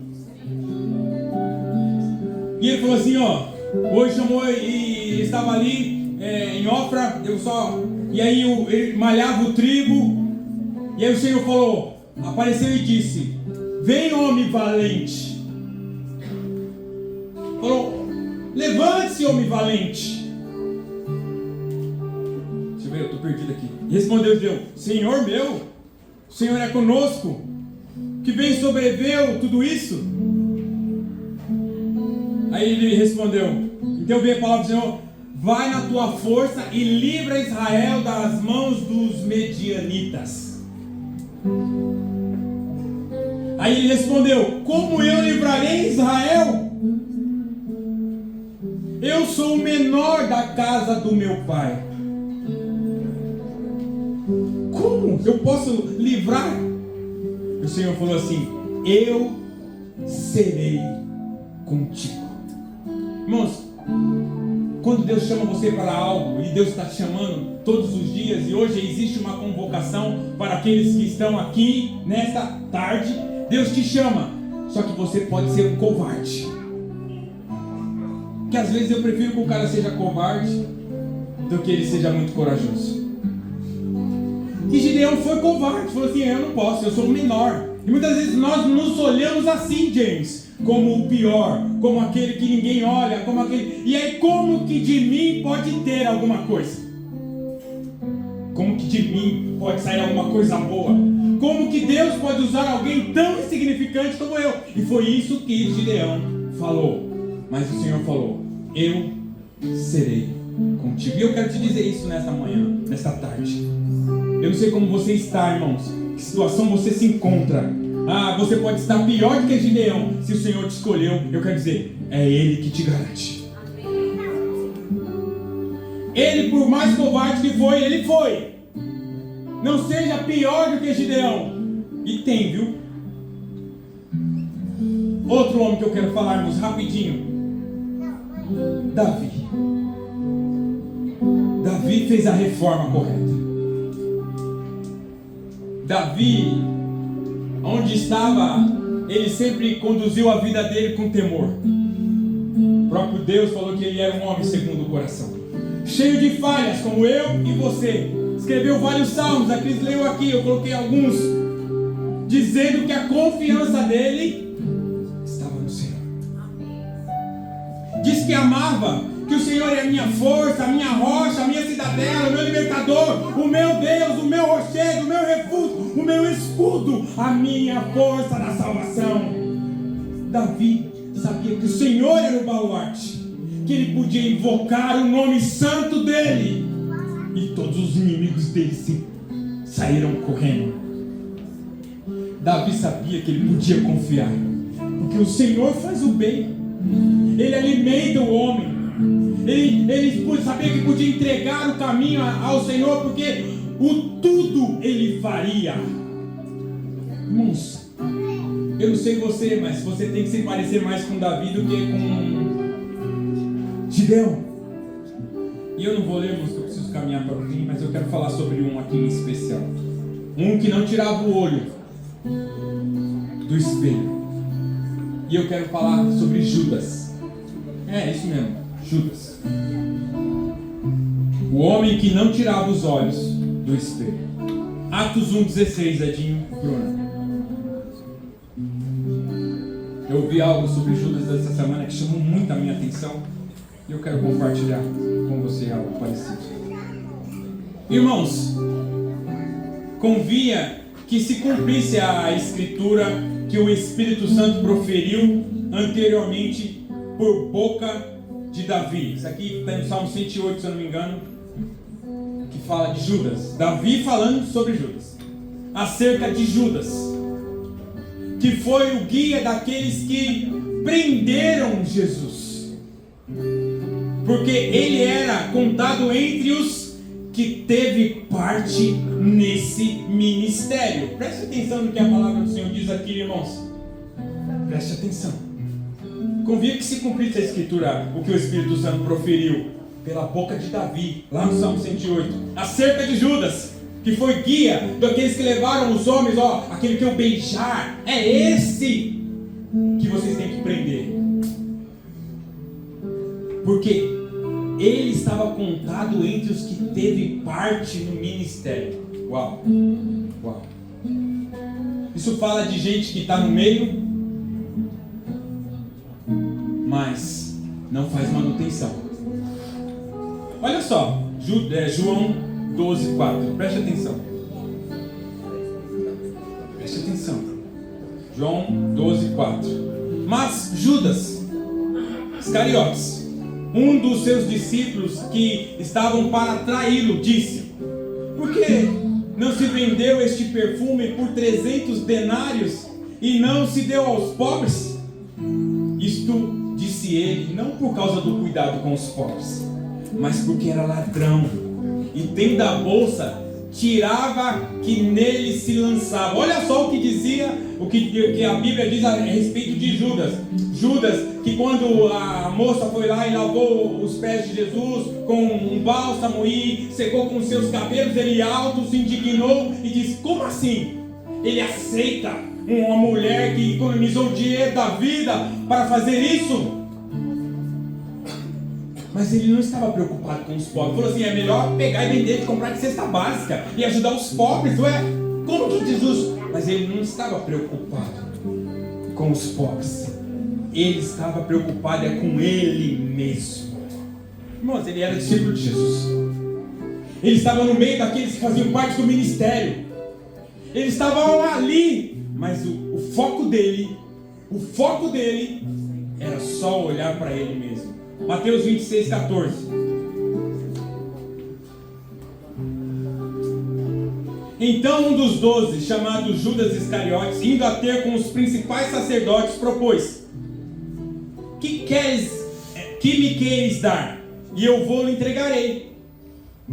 E ele falou assim, ó, hoje chamou e estava ali em Ofra, e aí ele malhava o trigo, e aí o Senhor falou, apareceu e disse, vem homem valente. Falou, levante-se homem valente. Deixa eu ver, eu estou perdido aqui. E respondeu Deus, Senhor meu, o Senhor é conosco, que bem sobreveu tudo isso? Aí ele respondeu, então veio a palavra do Senhor, vai na tua força e livra Israel das mãos dos medianitas. Aí ele respondeu, como eu livrarei Israel? Eu sou o menor da casa do meu pai. Como eu posso livrar? O Senhor falou assim, eu serei contigo. Irmãos, quando Deus chama você para algo, e Deus está te chamando todos os dias, e hoje existe uma convocação para aqueles que estão aqui nesta tarde, Deus te chama, só que você pode ser um covarde. Que às vezes eu prefiro que o cara seja covarde do que ele seja muito corajoso. E Gideão foi covarde, falou assim, eu não posso, eu sou o menor. E muitas vezes nós nos olhamos assim, James, como o pior, como aquele que ninguém olha, como aquele... E aí como que de mim pode ter alguma coisa? Como que de mim pode sair alguma coisa boa? Como que Deus pode usar alguém tão insignificante como eu? E foi isso que Gideão falou. Mas o Senhor falou, eu serei contigo. E eu quero te dizer isso nesta manhã, nesta tarde. Eu não sei como você está, irmãos, que situação você se encontra. Você pode estar pior do que Gideão. Se o Senhor te escolheu, eu quero dizer, é Ele que te garante. Ele, por mais covarde que foi, ele foi. Não seja pior do que Gideão. E tem, viu? Outro homem que eu quero falarmos rapidinho. Davi. Davi fez a reforma correta. Davi, onde estava, ele sempre conduziu a vida dele com temor. O próprio Deus falou que ele era um homem segundo o coração, cheio de falhas, como eu e você. Escreveu vários salmos, a Cris leu aqui, eu coloquei alguns, dizendo que a confiança dele estava no Senhor. Diz que amava, que o Senhor é a minha força, a minha rocha, a minha cidadela, o meu libertador, o meu Deus, o meu rochedo, o meu refúgio, o meu escudo, a minha força na salvação. Davi sabia que o Senhor era o baluarte, que ele podia invocar o nome santo dele, e todos os inimigos dele saíram correndo. Davi sabia que ele podia confiar, porque o Senhor faz o bem, ele alimenta o homem. Ele sabia que podia entregar o caminho ao Senhor, porque o tudo ele faria. Irmãos, eu não sei você, mas você tem que se parecer mais com Davi do que com Gideão. E eu não vou ler, porque eu preciso caminhar para o fim, mas eu quero falar sobre um aqui em especial. Um que não tirava o olho do espelho. E eu quero falar sobre Judas. É isso mesmo, Judas. O homem que não tirava os olhos do espelho. Atos 1,16, Edinho, Bruno. Eu ouvi algo sobre Judas essa semana que chamou muito a minha atenção. E eu quero compartilhar com você algo parecido. Irmãos, convinha que se cumprisse a escritura que o Espírito Santo proferiu anteriormente por boca de Davi. Isso aqui está no Salmo 108, se eu não me engano, que fala de Judas. Davi falando sobre Judas, acerca de Judas, que foi o guia daqueles que prenderam Jesus, porque ele era contado entre os que teve parte nesse ministério. Preste atenção no que a palavra do Senhor diz aqui, irmãos. Preste atenção. Convia que se cumprisse a escritura, o que o Espírito Santo proferiu pela boca de Davi, lá no Salmo 108, acerca de Judas, que foi guia daqueles que levaram os homens, aquele que eu beijar, é esse que vocês têm que prender. Porque ele estava contado entre os que teve parte no ministério. Uau! Uau! Isso fala de gente que está no meio, mas não faz manutenção. Olha só, João 12:4. Preste atenção. Preste atenção. João 12:4. Mas Judas Iscariotes, um dos seus discípulos que estavam para traí-lo, disse: por que não se vendeu este perfume por 300 denários e não se deu aos pobres? Isto disse ele não por causa do cuidado com os pobres, mas porque era ladrão, e tendo a bolsa, tirava que nele se lançava. Olha só o que dizia, o que a Bíblia diz a respeito de Judas. Judas, que quando a moça foi lá e lavou os pés de Jesus com um bálsamo e secou com seus cabelos, ele alto se indignou e disse: como assim? Ele aceita uma mulher que economizou o dinheiro da vida para fazer isso? Mas ele não estava preocupado com os pobres. Falou assim: é melhor pegar e vender, comprar de cesta básica e ajudar os pobres, não é? Como que Jesus? Mas ele não estava preocupado com os pobres. Ele estava preocupado com ele mesmo. Irmãos, ele era discípulo de Jesus. Ele estava no meio daqueles que faziam parte do ministério. Ele estava ali, mas o foco dele era só olhar para ele mesmo. Mateus 26:14. Então um dos 12, chamado Judas Iscariotes, indo a ter com os principais sacerdotes, propôs: que me queres dar? E eu vou-lhe entregarei.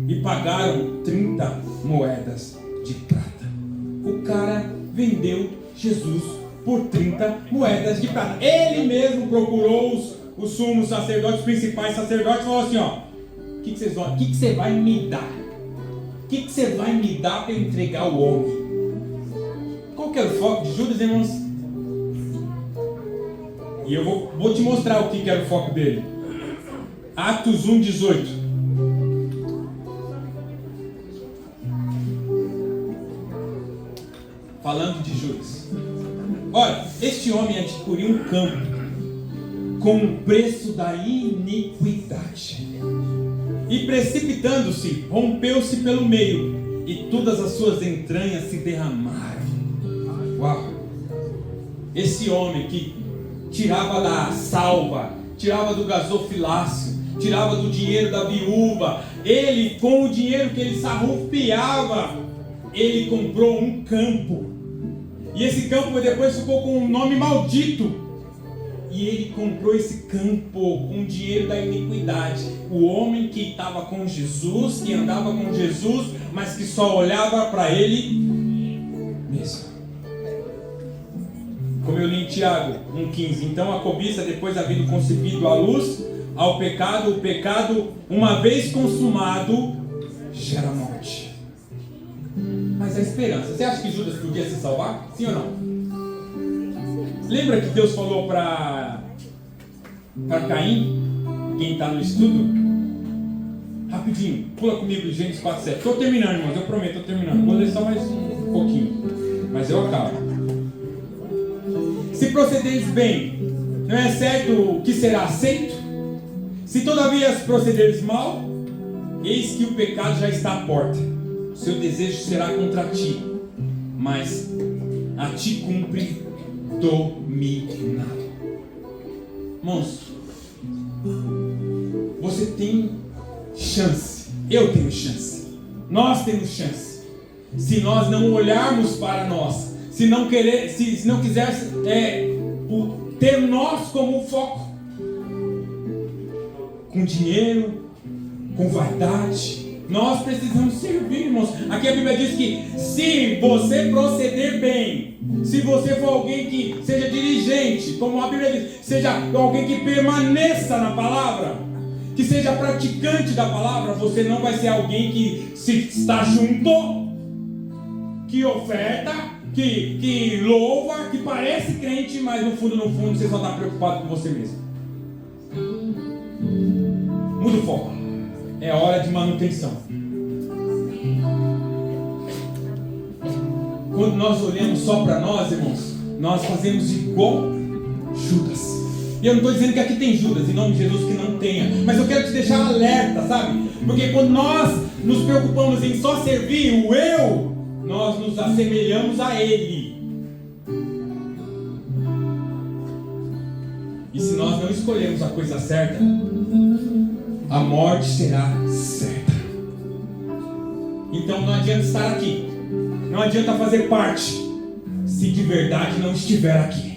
E pagaram 30 moedas de prata. O cara vendeu Jesus por 30 moedas de prata. Ele mesmo procurou os sumos sacerdotes, os principais sacerdotes, e falou assim: o que você vai me dar? O que você vai me dar para entregar o homem? Qual que era o foco de Judas, irmãos? E eu vou te mostrar o que era o foco dele. Atos 1:18. Falando de Judas. Olha, este homem adquiriu um campo com o preço da iniquidade, e precipitando-se, rompeu-se pelo meio, e todas as suas entranhas se derramaram. Uau! Esse homem que tirava da salva, tirava do gasofilácio, tirava do dinheiro da viúva, ele, com o dinheiro que ele sarrufiava, ele comprou um campo. E esse campo depois ficou com um nome maldito. E ele comprou esse campo com o dinheiro da iniquidade. O homem que estava com Jesus, que andava com Jesus, mas que só olhava para ele mesmo. Como eu li em Tiago 1,15. Então a cobiça, depois de havido concebido a luz, ao pecado, o pecado, uma vez consumado, gera morte. Mas a esperança, você acha que Judas podia se salvar? Sim ou não? Lembra que Deus falou para Caim? Quem está no estudo? Rapidinho, pula comigo, Gênesis 4:7. Estou terminando, irmãos, eu prometo, estou terminando. Vou ler só mais um pouquinho, mas eu acabo. Se procederes bem, não é certo que será aceito? Se todavia procederes mal, eis que o pecado já está à porta. Seu desejo será contra ti, mas a ti cumpre dominar. Irmãos, você tem chance, eu tenho chance, nós temos chance. Se nós não olharmos para nós, se não quiser ter nós como foco, com dinheiro, com vaidade, Nós precisamos servir, irmãos. Aqui a Bíblia diz que se você proceder bem, se você for alguém que seja dirigente, como a Bíblia diz, seja alguém que permaneça na palavra, que seja praticante da palavra, você não vai ser alguém que se está junto, que oferta, que louva, que parece crente, mas no fundo você só está preocupado com você mesmo. Muda o foco. É hora de manutenção. Quando nós olhamos só para nós, irmãos, nós fazemos igual Judas. E eu não estou dizendo que aqui tem Judas, em nome de Jesus que não tenha, mas eu quero te deixar alerta, sabe? Porque quando nós nos preocupamos em só servir o eu, nós nos assemelhamos a ele. E se nós não escolhermos a coisa certa, a morte será certa. Então não adianta estar aqui, não adianta fazer parte, se de verdade não estiver aqui.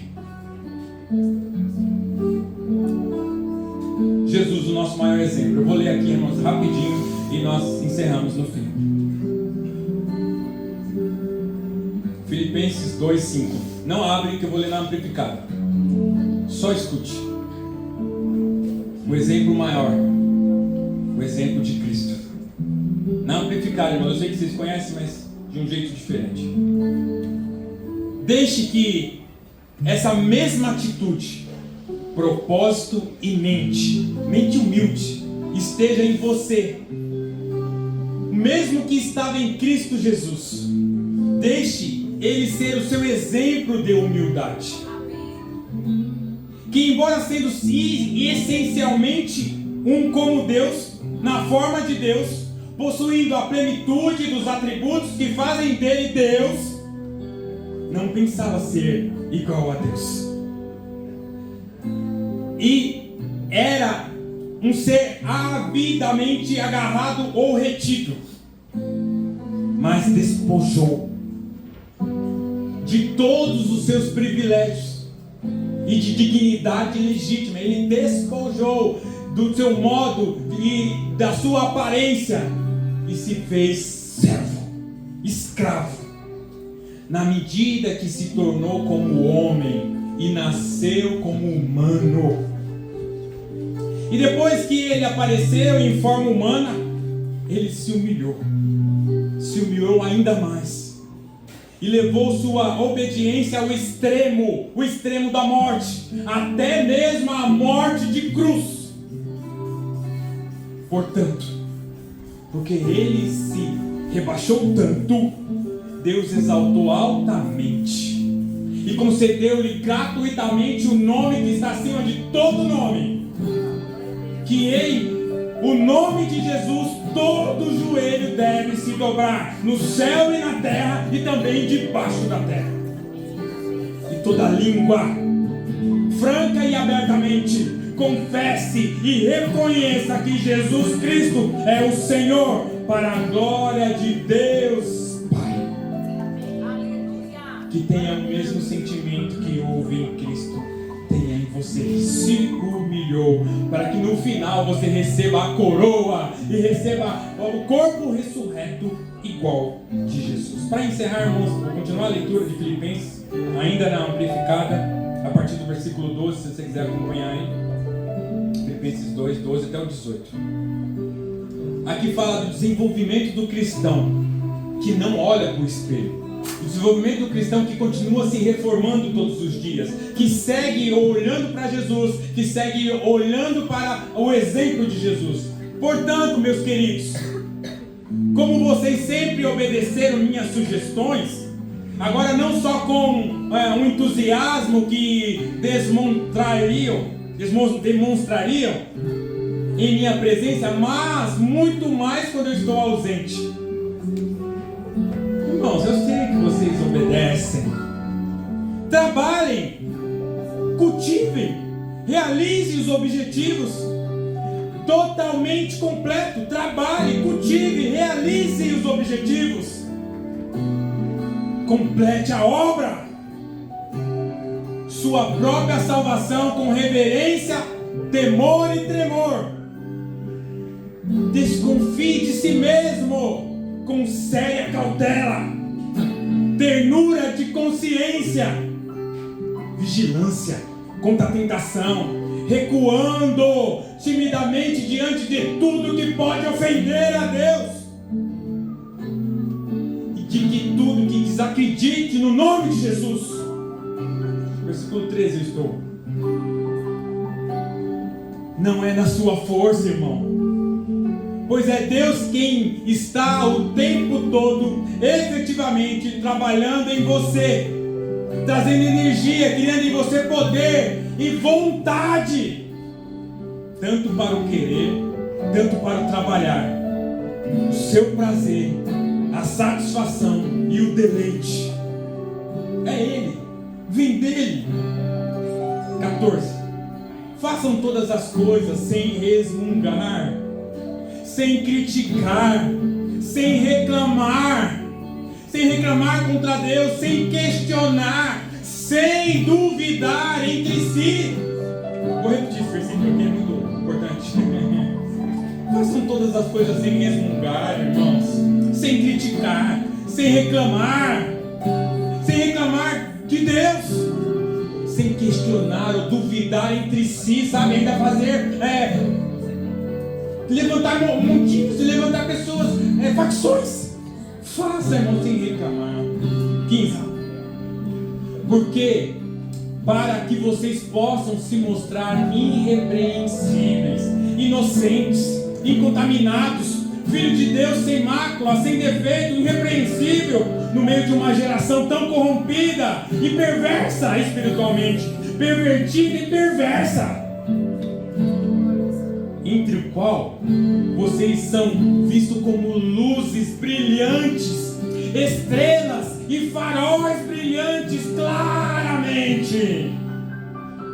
Jesus, o nosso maior exemplo. Eu vou ler aqui, irmãos, rapidinho e nós encerramos no fim. Filipenses 2:5. Não abre que eu vou ler na amplificada. Só escute. O exemplo maior, o exemplo de Cristo. Na amplificada, irmãos, eu sei que vocês conhecem, mas de um jeito diferente. Deixe que essa mesma atitude, propósito e mente humilde, esteja em você, mesmo que estava em Cristo Jesus. Deixe ele ser o seu exemplo de humildade, que embora sendo essencialmente um como Deus, na forma de Deus, possuindo a plenitude dos atributos que fazem dele Deus, não pensava ser igual a Deus. E era um ser avidamente agarrado ou retido, mas despojou de todos os seus privilégios e de dignidade legítima. Ele despojou do seu modo e da sua aparência e se fez servo, escravo, na medida que se tornou como homem e nasceu como humano. E depois que ele apareceu em forma humana, ele se humilhou ainda mais, e levou sua obediência ao extremo, o extremo da morte, até mesmo a morte de cruz. Portanto, porque ele se rebaixou tanto, Deus exaltou altamente e concedeu-lhe gratuitamente o nome que está acima de todo nome, que em o nome de Jesus todo joelho deve se dobrar, no céu e na terra e também debaixo da terra, e toda língua, franca e abertamente, confesse e reconheça que Jesus Cristo é o Senhor, para a glória de Deus Pai. Que tenha o mesmo sentimento que houve em Cristo, tenha em você, que se humilhou, para que no final você receba a coroa e receba o corpo ressurreto igual de Jesus. Para encerrar, irmãos, vou continuar a leitura de Filipenses, ainda na amplificada, a partir do versículo 12, se você quiser acompanhar aí. Filipenses 2, 12 até o 18. Aqui fala do desenvolvimento do cristão que não olha para o espelho, o desenvolvimento do cristão que continua se reformando todos os dias, que segue olhando para Jesus, que segue olhando para o exemplo de Jesus. Portanto, meus queridos, como vocês sempre obedeceram minhas sugestões, agora não só com um entusiasmo que demonstrariam em minha presença, mas muito mais quando eu estou ausente. Irmãos, eu sei que vocês obedecem. Trabalhem, cultivem, realizem os objetivos totalmente completo. Trabalhe, cultive, realize os objetivos. Complete a obra, sua própria salvação, com reverência, temor e tremor. Desconfie de si mesmo com séria cautela, ternura de consciência, vigilância contra a tentação, recuando timidamente diante de tudo que pode ofender a Deus, e de que tudo que desacredite no nome de Jesus. Versículo 13 eu estou. Não é na sua força, irmão, pois é Deus quem está o tempo todo efetivamente trabalhando em você, trazendo energia, criando em você poder e vontade, tanto para o querer, tanto para o trabalhar, o seu prazer, a satisfação e o deleite. É Ele, vem dele. 14. Façam todas as coisas sem resmungar, sem criticar, sem reclamar contra Deus, sem questionar, sem duvidar entre si. Vou repetir esse versículo aqui, é muito importante. Façam todas as coisas sem resmungar, irmãos, sem criticar, sem reclamar de Deus, sem questionar ou duvidar entre si, sabe? Ainda fazer levantar motivos e levantar pessoas, facções. Faça, irmão, sem reclamar. 15. Porque para que vocês possam se mostrar irrepreensíveis, inocentes, incontaminados, filhos de Deus sem mácula, sem defeito, irrepreensível, no meio de uma geração tão corrompida e perversa espiritualmente, pervertida e perversa, entre o qual vocês são vistos como luzes brilhantes, estrelas e faróis brilhantes claramente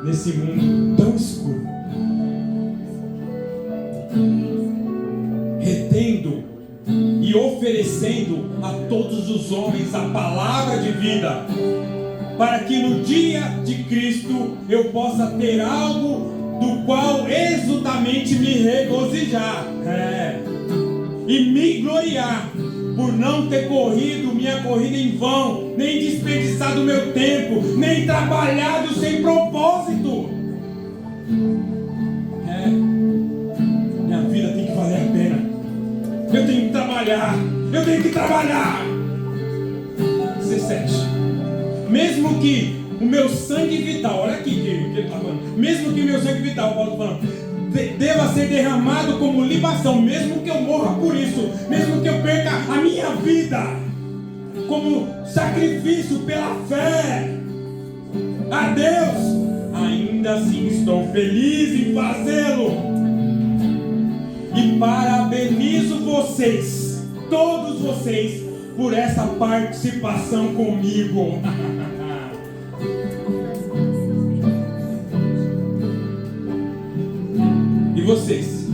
nesse mundo tão escuro, retendo e oferecendo a todos os homens a palavra de vida, para que no dia de Cristo eu possa ter algo do qual exultamente me regozijar, e me gloriar por não ter corrido minha corrida em vão, nem desperdiçado meu tempo, nem trabalhado sem propósito. Minha vida tem que valer a pena. Eu tenho que trabalhar. 17. Mesmo que o meu sangue vital, olha aqui que ele está falando, mesmo que o meu sangue vital, Paulo está falando, deva ser derramado como libação, mesmo que eu morra por isso, mesmo que eu perca a minha vida, como sacrifício pela fé a Deus, ainda assim estou feliz em fazê-lo, e parabenizo vocês, todos vocês, por essa participação comigo. E vocês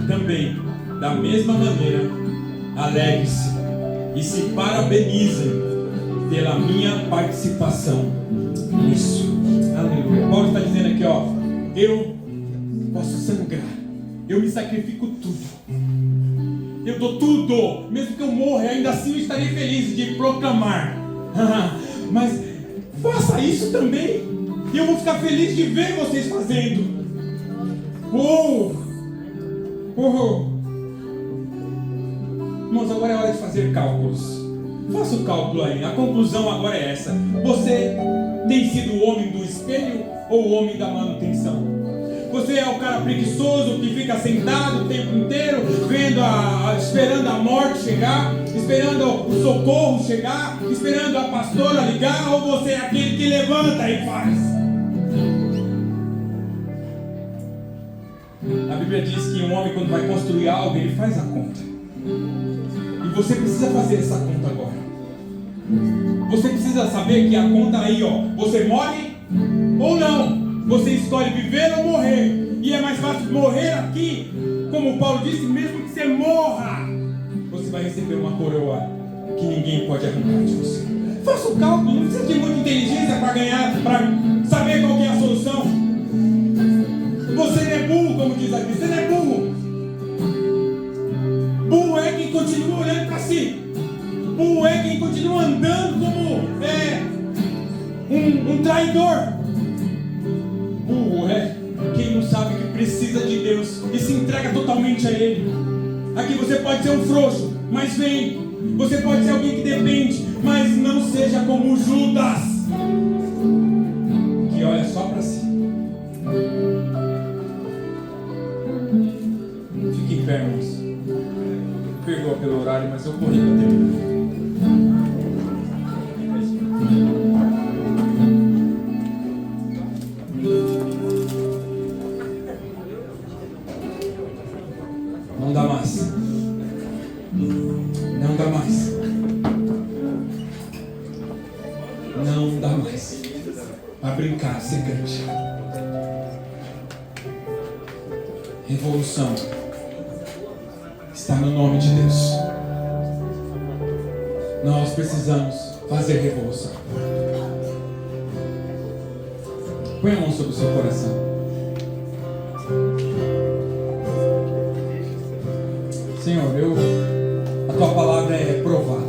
também, da mesma maneira, alegrem-se e se parabenizem pela minha participação nisso. Aleluia. Paulo está dizendo aqui, ó, eu posso sangrar, eu me sacrifico tudo, eu dou tudo, mesmo que eu morra, ainda assim eu estarei feliz de proclamar. Mas faça isso também, e eu vou ficar feliz de ver vocês fazendo. Irmãos, agora é hora de fazer cálculos. Faça o cálculo aí. A conclusão agora é essa: você tem sido o homem do espelho ou o homem da manutenção? Você é o cara preguiçoso que fica sentado o tempo inteiro, esperando a morte chegar, esperando o socorro chegar, esperando a pastora ligar, ou você é aquele que levanta e faz? A Bíblia diz que um homem, quando vai construir algo, ele faz a conta. E você precisa fazer essa conta agora. Você precisa saber que a conta aí, ó, você morre ou não. Você escolhe viver ou morrer. E é mais fácil morrer aqui, como Paulo disse, mesmo que você morra, você vai receber uma coroa que ninguém pode arrancar de você. Faça o cálculo, não precisa de muita inteligência para ganhar, para saber qual que é a solução. Você não é burro, como diz aqui, você não é burro. continua olhando para si. Burro é quem continua andando como um traidor. Burro é quem não sabe que precisa de Deus e se entrega totalmente a Ele. Aqui você pode ser um frouxo, mas vem. Você pode ser alguém que depende, mas não seja como Judas, que olha só para si. Fique em pé, irmãos. Perdoa pelo horário, mas eu corri para terminar. Não dá mais. Não dá mais. Não dá mais para brincar, ser crente. Revolução está no nome de Deus. Nós precisamos fazer revolução. Põe a mão sobre o seu coração. Senhor, a tua palavra é provada.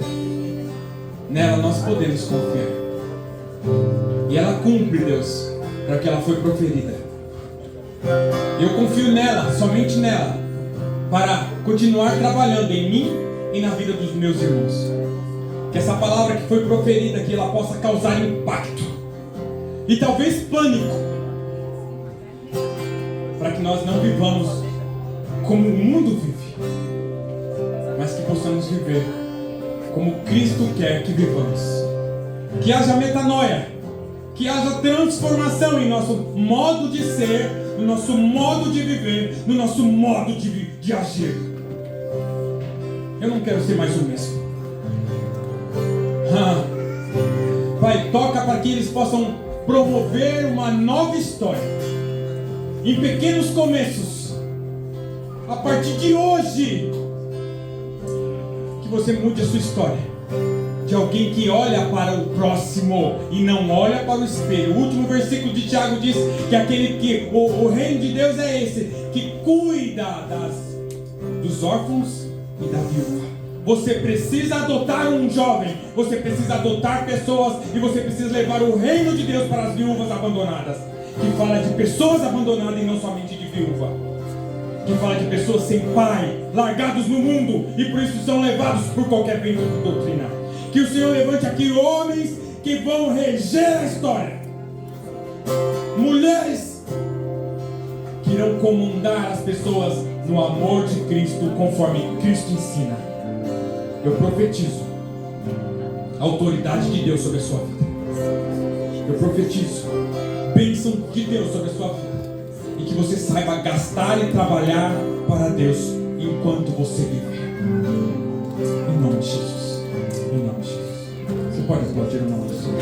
Nela nós podemos confiar. E ela cumpre, Deus, para que ela foi proferida. Eu confio nela, somente nela, para continuar trabalhando em mim e na vida dos meus irmãos. Que essa palavra que foi proferida, que ela possa causar impacto e talvez pânico, para que nós não vivamos como o mundo vive, mas que possamos viver como Cristo quer que vivamos. Que haja metanoia, que haja transformação em nosso modo de ser, no nosso modo de viver, no nosso modo de agir. Eu não quero ser mais o mesmo. Pai, toca para que eles possam promover uma nova história, em pequenos começos, a partir de hoje. Que você mude a sua história, de alguém que olha para o próximo e não olha para o espelho. O último versículo de Tiago diz que aquele que o reino de Deus é esse, que cuida dos órfãos e da viúva. Você precisa adotar um jovem, você precisa adotar pessoas, e você precisa levar o reino de Deus para as viúvas abandonadas, que fala de pessoas abandonadas e não somente de viúva, que fala de pessoas sem pai, largados no mundo e por isso são levados por qualquer vento de doutrina. Que o Senhor levante aqui homens que vão reger a história, mulheres que irão comandar as pessoas no amor de Cristo, conforme Cristo ensina. Eu profetizo a autoridade de Deus sobre a sua vida. Eu profetizo bênção de Deus sobre a sua vida, e que você saiba gastar e trabalhar para Deus enquanto você viver. Em nome de Jesus. Em nome de Jesus. Você pode aplaudir o nome do Senhor.